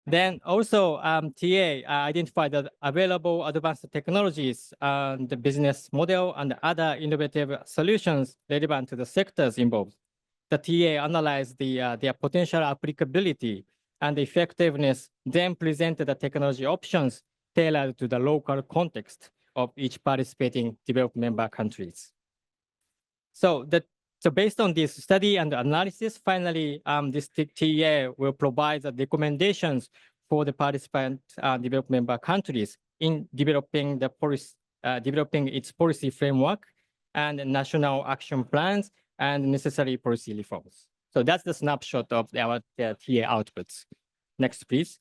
H: Then also TA identified the available advanced technologies, the business model and other innovative solutions relevant to the sectors involved. The TA analyzed their potential applicability and effectiveness, then presented the technology options tailored to the local context of each participating developed member countries. So based on this study and analysis, finally, this TA will provide the recommendations for the participant developed member countries in developing its policy framework and national action plans and necessary policy reforms. So that's the snapshot of our TA outputs. Next, please.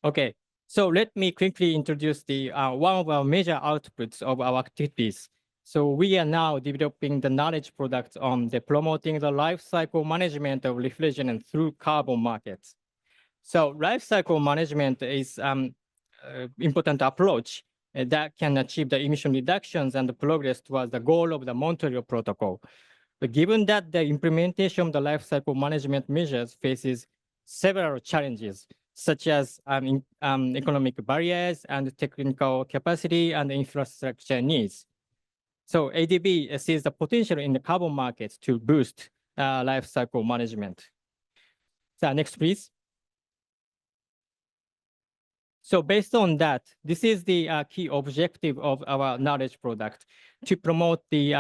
H: Okay, so let me quickly introduce the one of our major outputs of our activities. So we are now developing the knowledge products on the promoting the life cycle management of refrigerant through carbon markets. So life cycle management is important approach that can achieve the emission reductions and the progress towards the goal of the Montreal Protocol. But given that the implementation of the life cycle management measures faces several challenges, such as economic barriers and technical capacity and infrastructure needs. So ADB sees the potential in the carbon markets to boost life cycle management. So next, please. So based on that, this is the key objective of our knowledge product, to promote the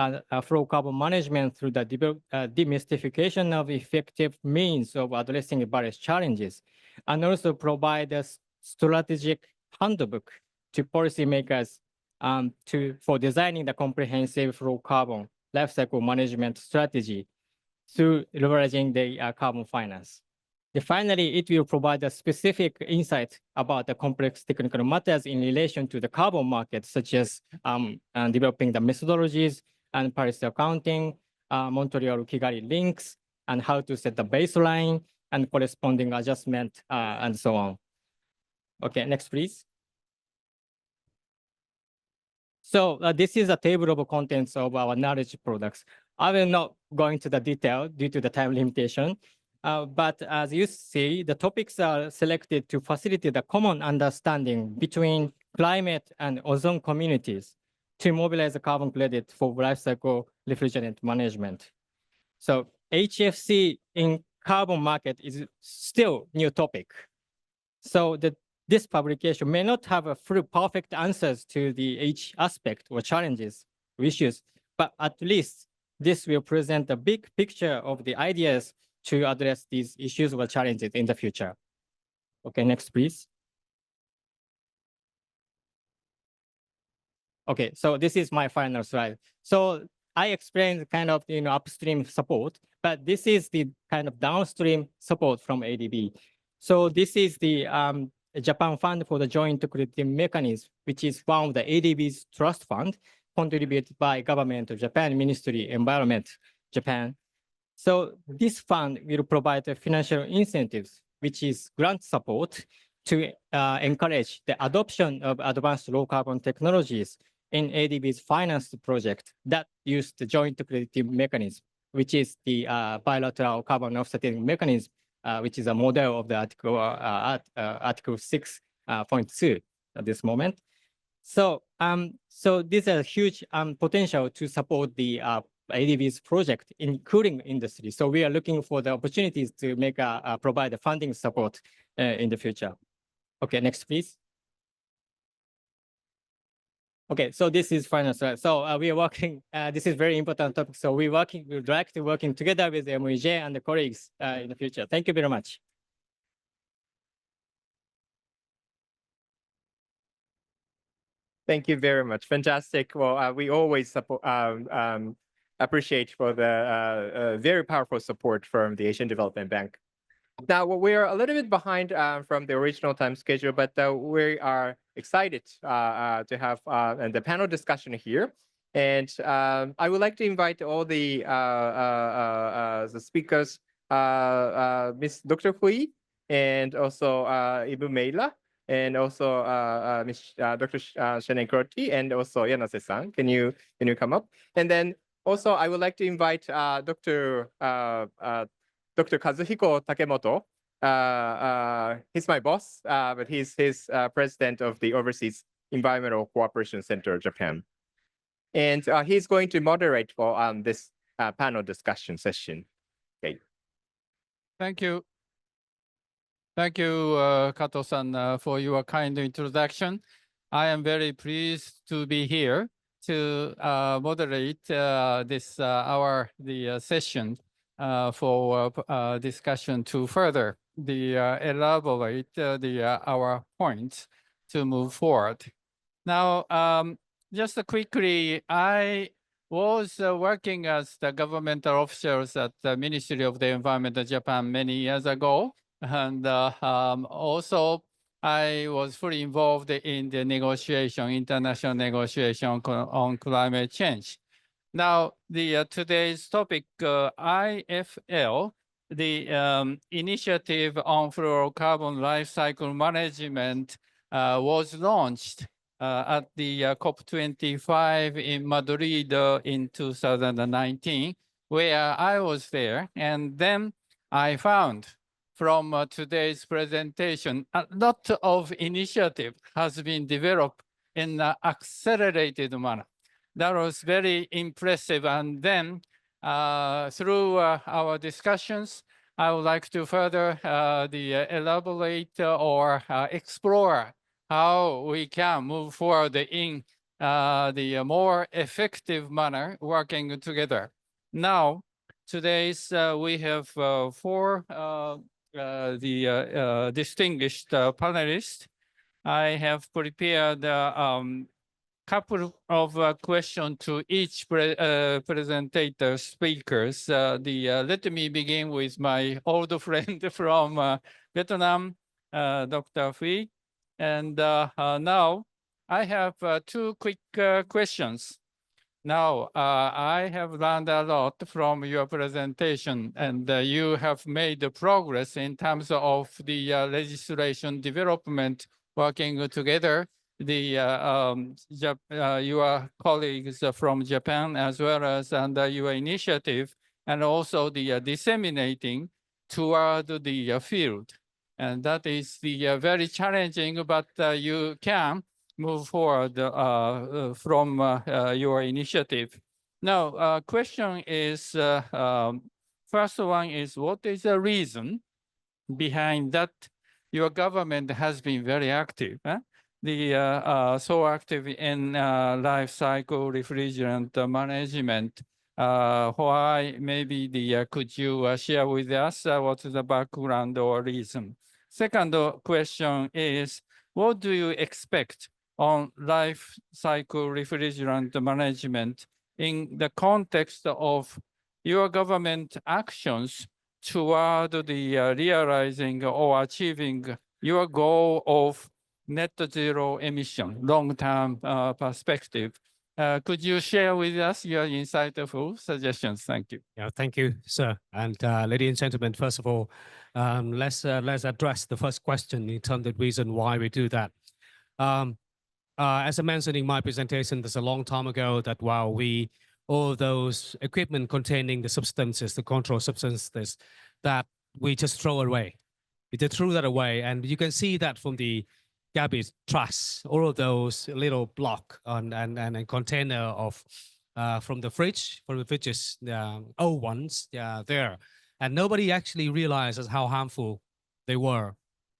H: fluorocarbon management through the demystification of effective means of addressing various challenges, and also provide a strategic handbook to policymakers for designing the comprehensive fluorocarbon lifecycle management strategy through leveraging the carbon finance. Finally, it will provide a specific insight about the complex technical matters in relation to the carbon market, such as developing the methodologies and Paris accounting, Montreal-Kigali links, and how to set the baseline and corresponding adjustment, and so on. Okay, next, please. So this is a table of contents of our knowledge products. I will not go into the detail due to the time limitation. But as you see, the topics are selected to facilitate the common understanding between climate and ozone communities to mobilize the carbon credit for life cycle refrigerant management. So HFC in carbon market is still new topic. So this publication may not have a full perfect answers to the each aspect or challenges or issues, but at least this will present a big picture of the ideas to address these issues or challenges in the future. Okay, next, please. Okay, so this is my final slide. So I explained kind of upstream support, but this is the kind of downstream support from ADB. So this is the Japan Fund for the Joint Credit Mechanism, which is one of the ADB's trust fund contributed by Government of Japan, Ministry Environment Japan. So this fund will provide the financial incentives, which is grant support to encourage the adoption of advanced low carbon technologies in ADB's financed project that use the joint credit mechanism, which is the bilateral carbon offsetting mechanism, which is a model of the Article 6.2 at this moment. So, so this is a huge potential to support the ADB's project, including industry. So we are looking for the opportunities to make provide the funding support in the future. Okay, next, please. Okay, so this is final slide. So we are working, this is very important topic. So we're directly working together with the MUJ and the colleagues in the future. Thank you very much.
A: Thank you very much. Fantastic. Well, we always appreciate for the very powerful support from the Asian Development Bank. Now, we're a little bit behind from the original time schedule, but we are excited to have the panel discussion here. And I would like to invite all the speakers, Ms. Dr. Hui, and also Ibu Meila, and also Dr. Shannon Crotty, and also Yanase-san. Can you come up? And then also I would like to invite Dr. Kazuhiko Takemoto. He's my boss, but he's president of the Overseas Environmental Cooperation Center, Japan. And he's going to moderate for this panel discussion session. Okay.
I: Thank you. Thank you, Kato-san, for your kind introduction. I am very pleased to be here to moderate this the session for discussion to further elaborate our points to move forward. Now, just quickly, I was working as the governmental officials at the Ministry of the Environment of Japan many years ago. And also, I was fully involved in the international negotiation on climate change. Now, today's topic, IFL, the initiative on fluorocarbon life cycle management was launched at the COP29 in Madrid in 2019, where I was there. And then I found from today's presentation, a lot of initiative has been developed in an accelerated manner. That was very impressive. And then through our discussions, I would like to further elaborate or explore how we can move forward in the more effective manner working together. Now, today's we have four distinguished panelists. I have prepared couple of questions to each presentator speakers. Let me begin with my old friend from Vietnam, Dr. Phuy. And now I have two quick questions. Now, I have learned a lot from your presentation, and you have made progress in terms of the legislation development working together. Your colleagues from Japan, as well as under your initiative, and also the disseminating toward the field. And that is the very challenging, but you can move forward from your initiative. Now, question is, first one is, what is the reason behind that your government has been very active? So active in life cycle refrigerant management. Why maybe could you share with us what is the background or reason? Second question is, what do you expect on life cycle refrigerant management in the context of your government actions toward the realizing or achieving your goal of net zero emission, long-term perspective? Could you share with us your insightful suggestions? Thank you.
F: Yeah, thank you, sir. And ladies and gentlemen, first of all, let's address the first question in terms of the reason why we do that. As I mentioned in my presentation, there's a long time ago that while all those equipment containing the substances, the control substances, that we just throw away. We just threw that away. And you can see that from the garbage trash, all of those little block and container of from the fridges, old ones, there. And nobody actually realizes how harmful they were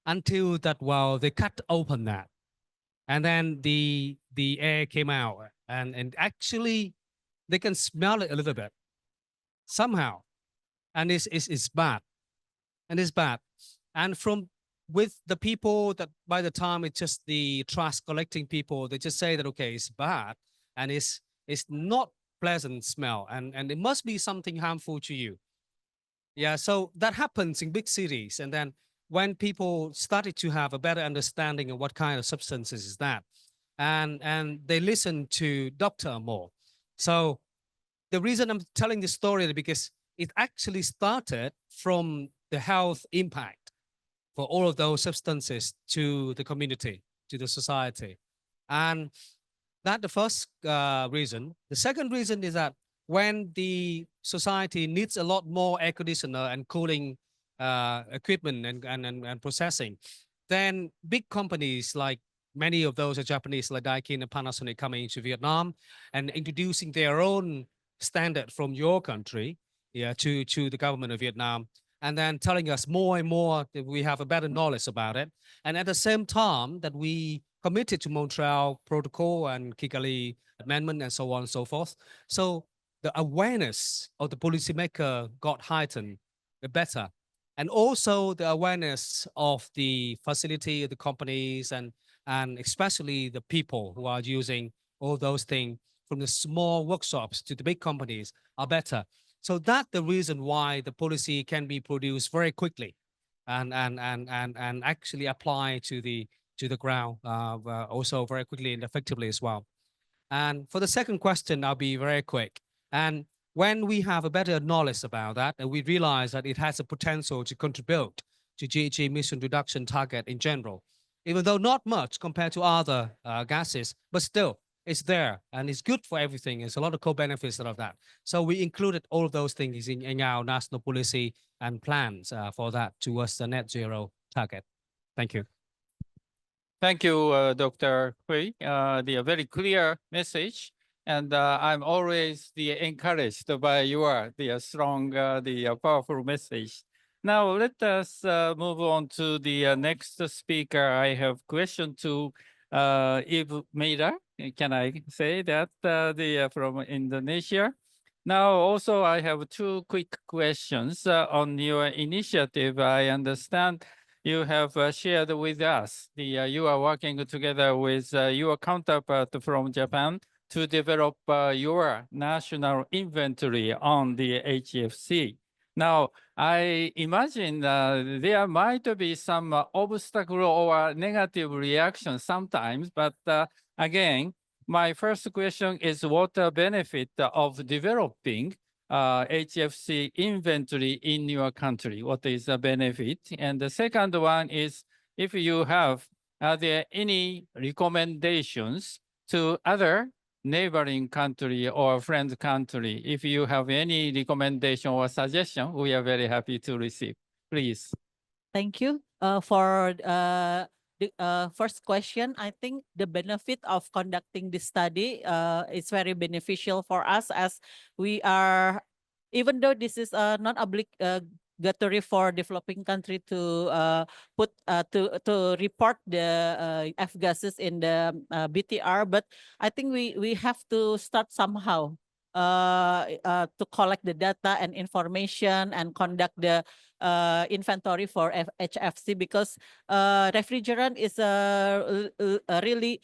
F: until that, well, they cut open that. And then the air came out, and actually they can smell it a little bit somehow, and it's bad, and it's bad. And with the people that by the time it's just the trash collecting people, they just say that okay, it's bad and it's not pleasant smell, and it must be something harmful to you. Yeah, so that happens in big cities, and then when people started to have a better understanding of what kind of substances is that, and they listen to doctor more. So the reason I'm telling this story is because it actually started from the health impact for all of those substances to the community, to the society. And that's the first reason. The second reason is that when the society needs a lot more air conditioner and cooling equipment and processing, then big companies like many of those are Japanese, like Daikin and Panasonic, coming into Vietnam and introducing their own standard from your country, to the government of Vietnam, and then telling us more and more that we have a better knowledge about it. And at the same time that we committed to Montreal Protocol and Kigali Amendment and so on and so forth. So the awareness of the policymaker got heightened better. And also the awareness of the facility, the companies, and especially the people who are using all those things from the small workshops to the big companies are better. So that's the reason why the policy can be produced very quickly and actually apply to the ground also very quickly and effectively as well. And for the second question, I'll be very quick. And when we have a better knowledge about that, and we realize that it has a potential to contribute to GHG emission reduction target in general, even though not much compared to other gases, but still it's there and it's good for everything. There's a lot of co-benefits out of that. So we included all of those things in our national policy and plans for that towards the net zero target. Thank you.
I: Thank you, Dr. Phuy. The very clear message, and I'm always encouraged by your strong, powerful message. Now let us move on to the next speaker. I have question to Ibu Meira. Can I say that from Indonesia? Now also I have two quick questions on your initiative. I understand you have shared with us you are working together with your counterpart from Japan to develop your national inventory on the HFC. Now, I imagine there might be some obstacle or negative reaction sometimes, but again, my first question is what the benefit of developing HFC inventory in your country? What is the benefit? And the second one is if you have, are there any recommendations to other neighboring country or friend country? If you have any recommendation or suggestion, we are very happy to receive. Please.
E: Thank you. For the first question, I think the benefit of conducting this study is very beneficial for us as we are, even though this is not obligatory for developing country to to report the F gases in the BTR, but I think we have to start somehow to collect the data and information and conduct the inventory for HFC because refrigerant is really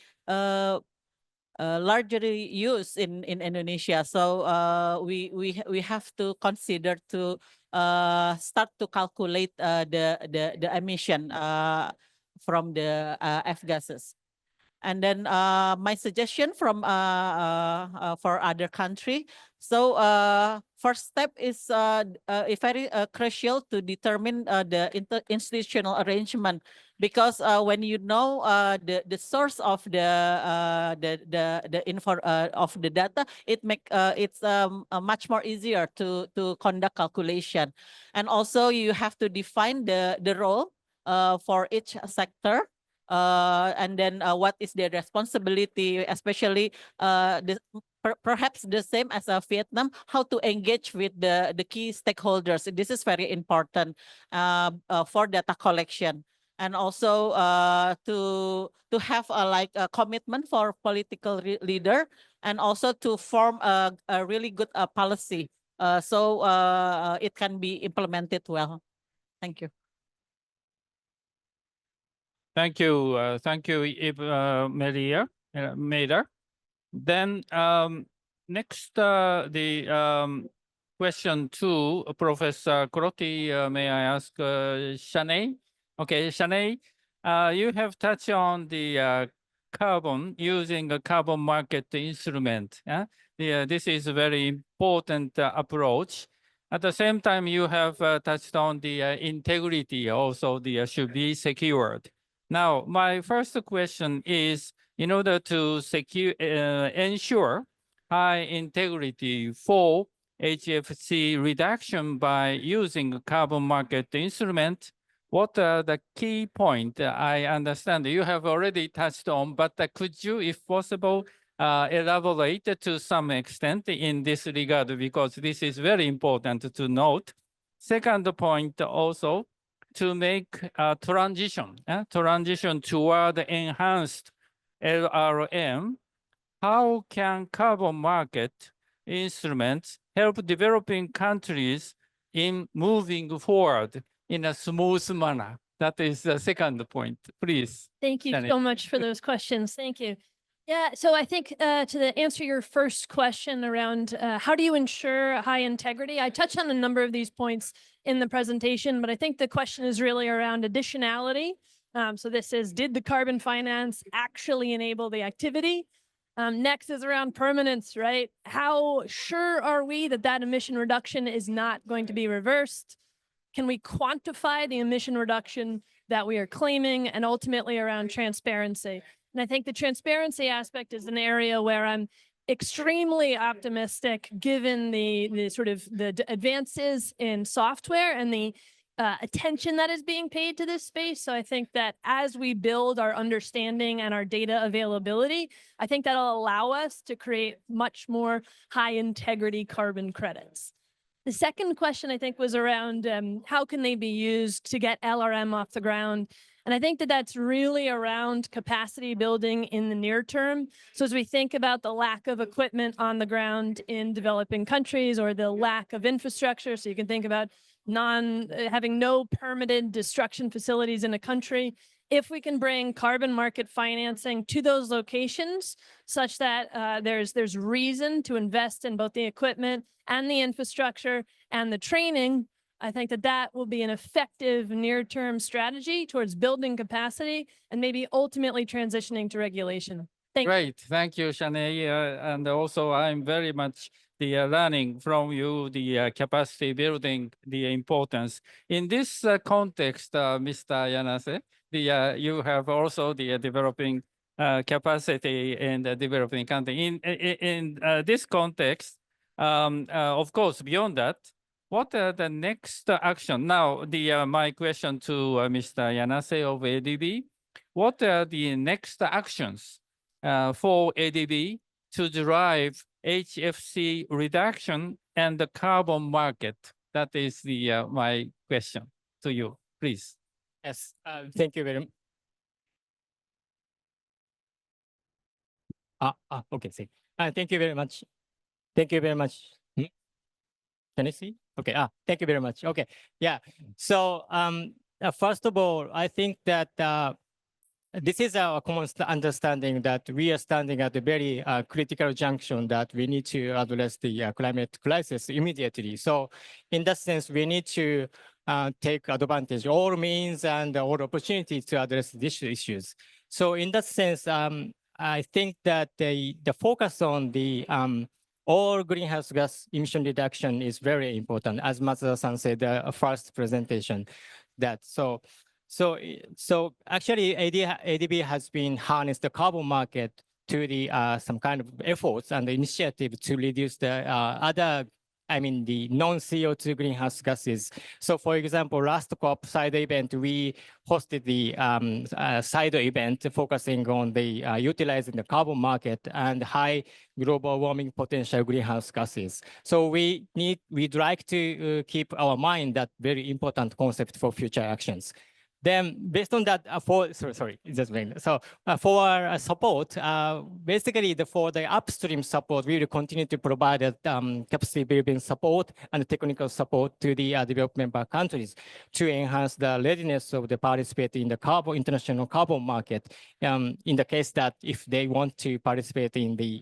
E: largely used in Indonesia. So we have to consider to start to calculate the emission from the F gases. And then my suggestion from for other country. So first step is very crucial to determine the institutional arrangement because when you know the source of the info of the data, it make it's much more easier to conduct calculation, and also you have to define the role for each sector. And then what is their responsibility, especially perhaps the same as Vietnam, how to engage with the key stakeholders. This is very important for data collection. And also to have like a commitment for political leader, and also to form a really good policy so it can be implemented well. Thank you.
I: Thank you, Meira. Then next, the question to Professor Crotty, may I ask Shanae? Okay, Shanae, you have touched on the carbon, using a carbon market instrument. This is a very important approach. At the same time, you have touched on the integrity also should be secured. Now, my first question is, in order to ensure high integrity for HFC reduction by using carbon market instrument, what are the key points? I understand you have already touched on, but could you, if possible, elaborate to some extent in this regard, because this is very important to note. Second point also, to make a transition toward enhanced LRM, how can carbon market instruments help developing countries in moving forward in a smooth manner? That is the second point, please.
G: Thank you so much for those questions. Thank you. Yeah, so I think to answer your first question around how do you ensure high integrity, I touched on a number of these points in the presentation, but I think the question is really around additionality. So this is, did the carbon finance actually enable the activity? Next is around permanence, right? How sure are we that that emission reduction is not going to be reversed? Can we quantify the emission reduction that we are claiming? And ultimately around transparency. And I think the transparency aspect is an area where I'm extremely optimistic given the sort of the advances in software and the attention that is being paid to this space. So I think that as we build our understanding and our data availability, I think that'll allow us to create much more high integrity carbon credits. The second question, I think, was around how can they be used to get LRM off the ground? And I think that that's really around capacity building in the near term. So as we think about the lack of equipment on the ground in developing countries or the lack of infrastructure, so you can think about having no permitted destruction facilities in a country, if we can bring carbon market financing to those locations such that there's reason to invest in both the equipment and the infrastructure and the training, I think that that will be an effective near-term strategy towards building capacity and maybe ultimately transitioning to regulation. Thank you.
I: Great, thank you, Shanae. And also, I'm very much learning from you the capacity building, the importance. In this context, Mr. Yanase, you have also the developing capacity in the developing country. In this context, of course, beyond that, what are the next action? Now, my question to Mr. Yanase of ADB, what are the next actions for ADB to drive HFC reduction and the carbon market? That is my question to you, please.
H: Yes, thank you very much. Okay, see. Thank you very much. Thank you very much. Can I see? Okay. Thank you very much. Okay. Yeah. So first of all, I think that this is our common understanding that we are standing at a very critical junction that we need to address the climate crisis immediately. So in that sense, we need to take advantage of all means and all opportunities to address these issues. So in that sense, I think that the focus on the all greenhouse gas emission reduction is very important, as Matsuda-san said, the first presentation. So actually, ADB has been harnessed the carbon market to the some kind of efforts and the initiative to reduce the the non-CO2 greenhouse gases. So for example, last COP side event, we hosted the side event focusing on the utilizing the carbon market and high global warming potential greenhouse gases. So we'd like to keep our mind that very important concept for future actions. Then based on that, for our support, basically for the upstream support, we will continue to provide capacity building support and technical support to the developed member countries to enhance the readiness of the participate in the international carbon market. In the case that if they want to participate in the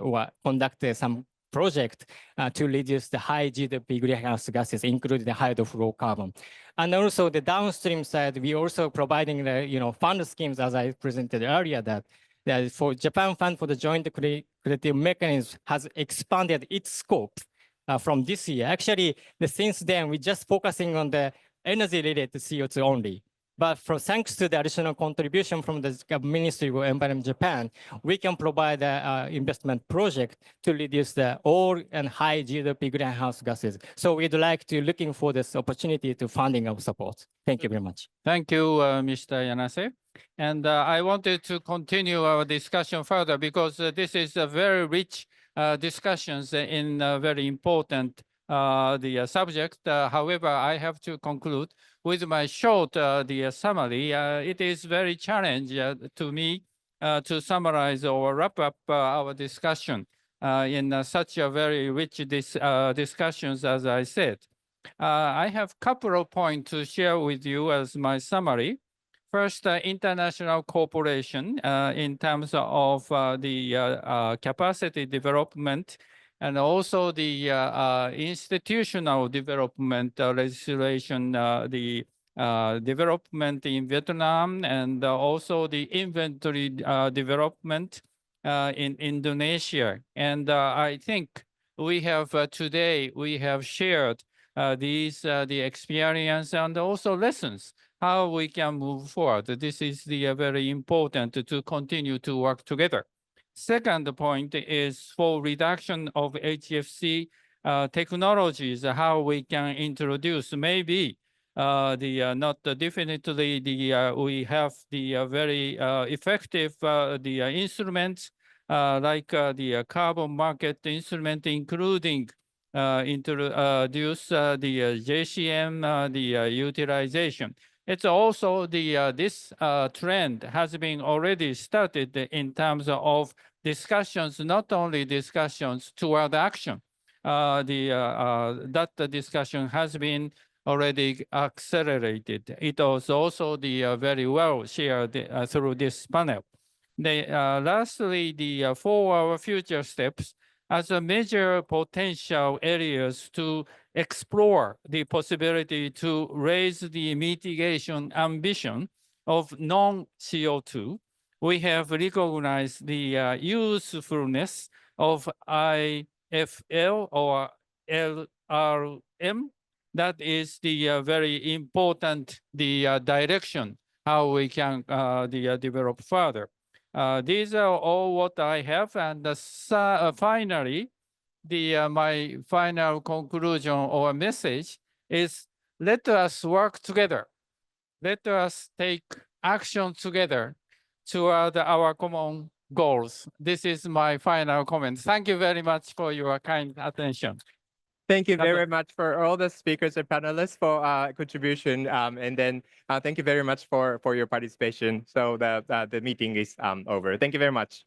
H: or conduct some project to reduce the high GDP greenhouse gases, including the hydrofluorocarbon. And also the downstream side, we also providing the fund schemes, as I presented earlier, that for Japan Fund for the Joint Credit Mechanism has expanded its scope from this year. Actually, since then, we're just focusing on the energy-related CO2 only. But thanks to the additional contribution from the Ministry of Environment Japan, we can provide an investment project to reduce the all and high GDP greenhouse gases. So we'd like to looking for this opportunity to funding our support. Thank you very much.
I: Thank you, Mr. Yanase. And I wanted to continue our discussion further because this is a very rich discussions in very important the subject. However, I have to conclude with my short summary. It is very challenging to me to summarize or wrap up our discussion in such a very rich discussions, as I said. I have a couple of points to share with you as my summary. First, international cooperation in terms of the capacity development and also the institutional development legislation, the development in Vietnam, and also the inventory development in Indonesia. And I think we have today, we have shared the experience and also lessons, how we can move forward. This is very important to continue to work together. Second point is for reduction of HFC technologies, how we can introduce maybe not definitely we have the very effective instruments like the carbon market instrument, including introduce the JCM, the utilization. It's also this trend has been already started in terms of discussions, not only discussions toward action. That discussion has been already accelerated. It was also very well shared through this panel. Lastly, for our future steps, as a major potential areas to explore the possibility to raise the mitigation ambition of non-CO2, we have recognized the usefulness of IFL or LRM. That is the very important direction how we can develop further. These are all what I have, and finally, my final conclusion or message is: let us work together. Let us take action together toward our common goals. This is my final comment. Thank you very much for your kind attention.
A: Thank you
I: Kato-
A: very much for all the speakers and panelists for contribution. And then thank you very much for your participation. So the meeting is over. Thank you very much.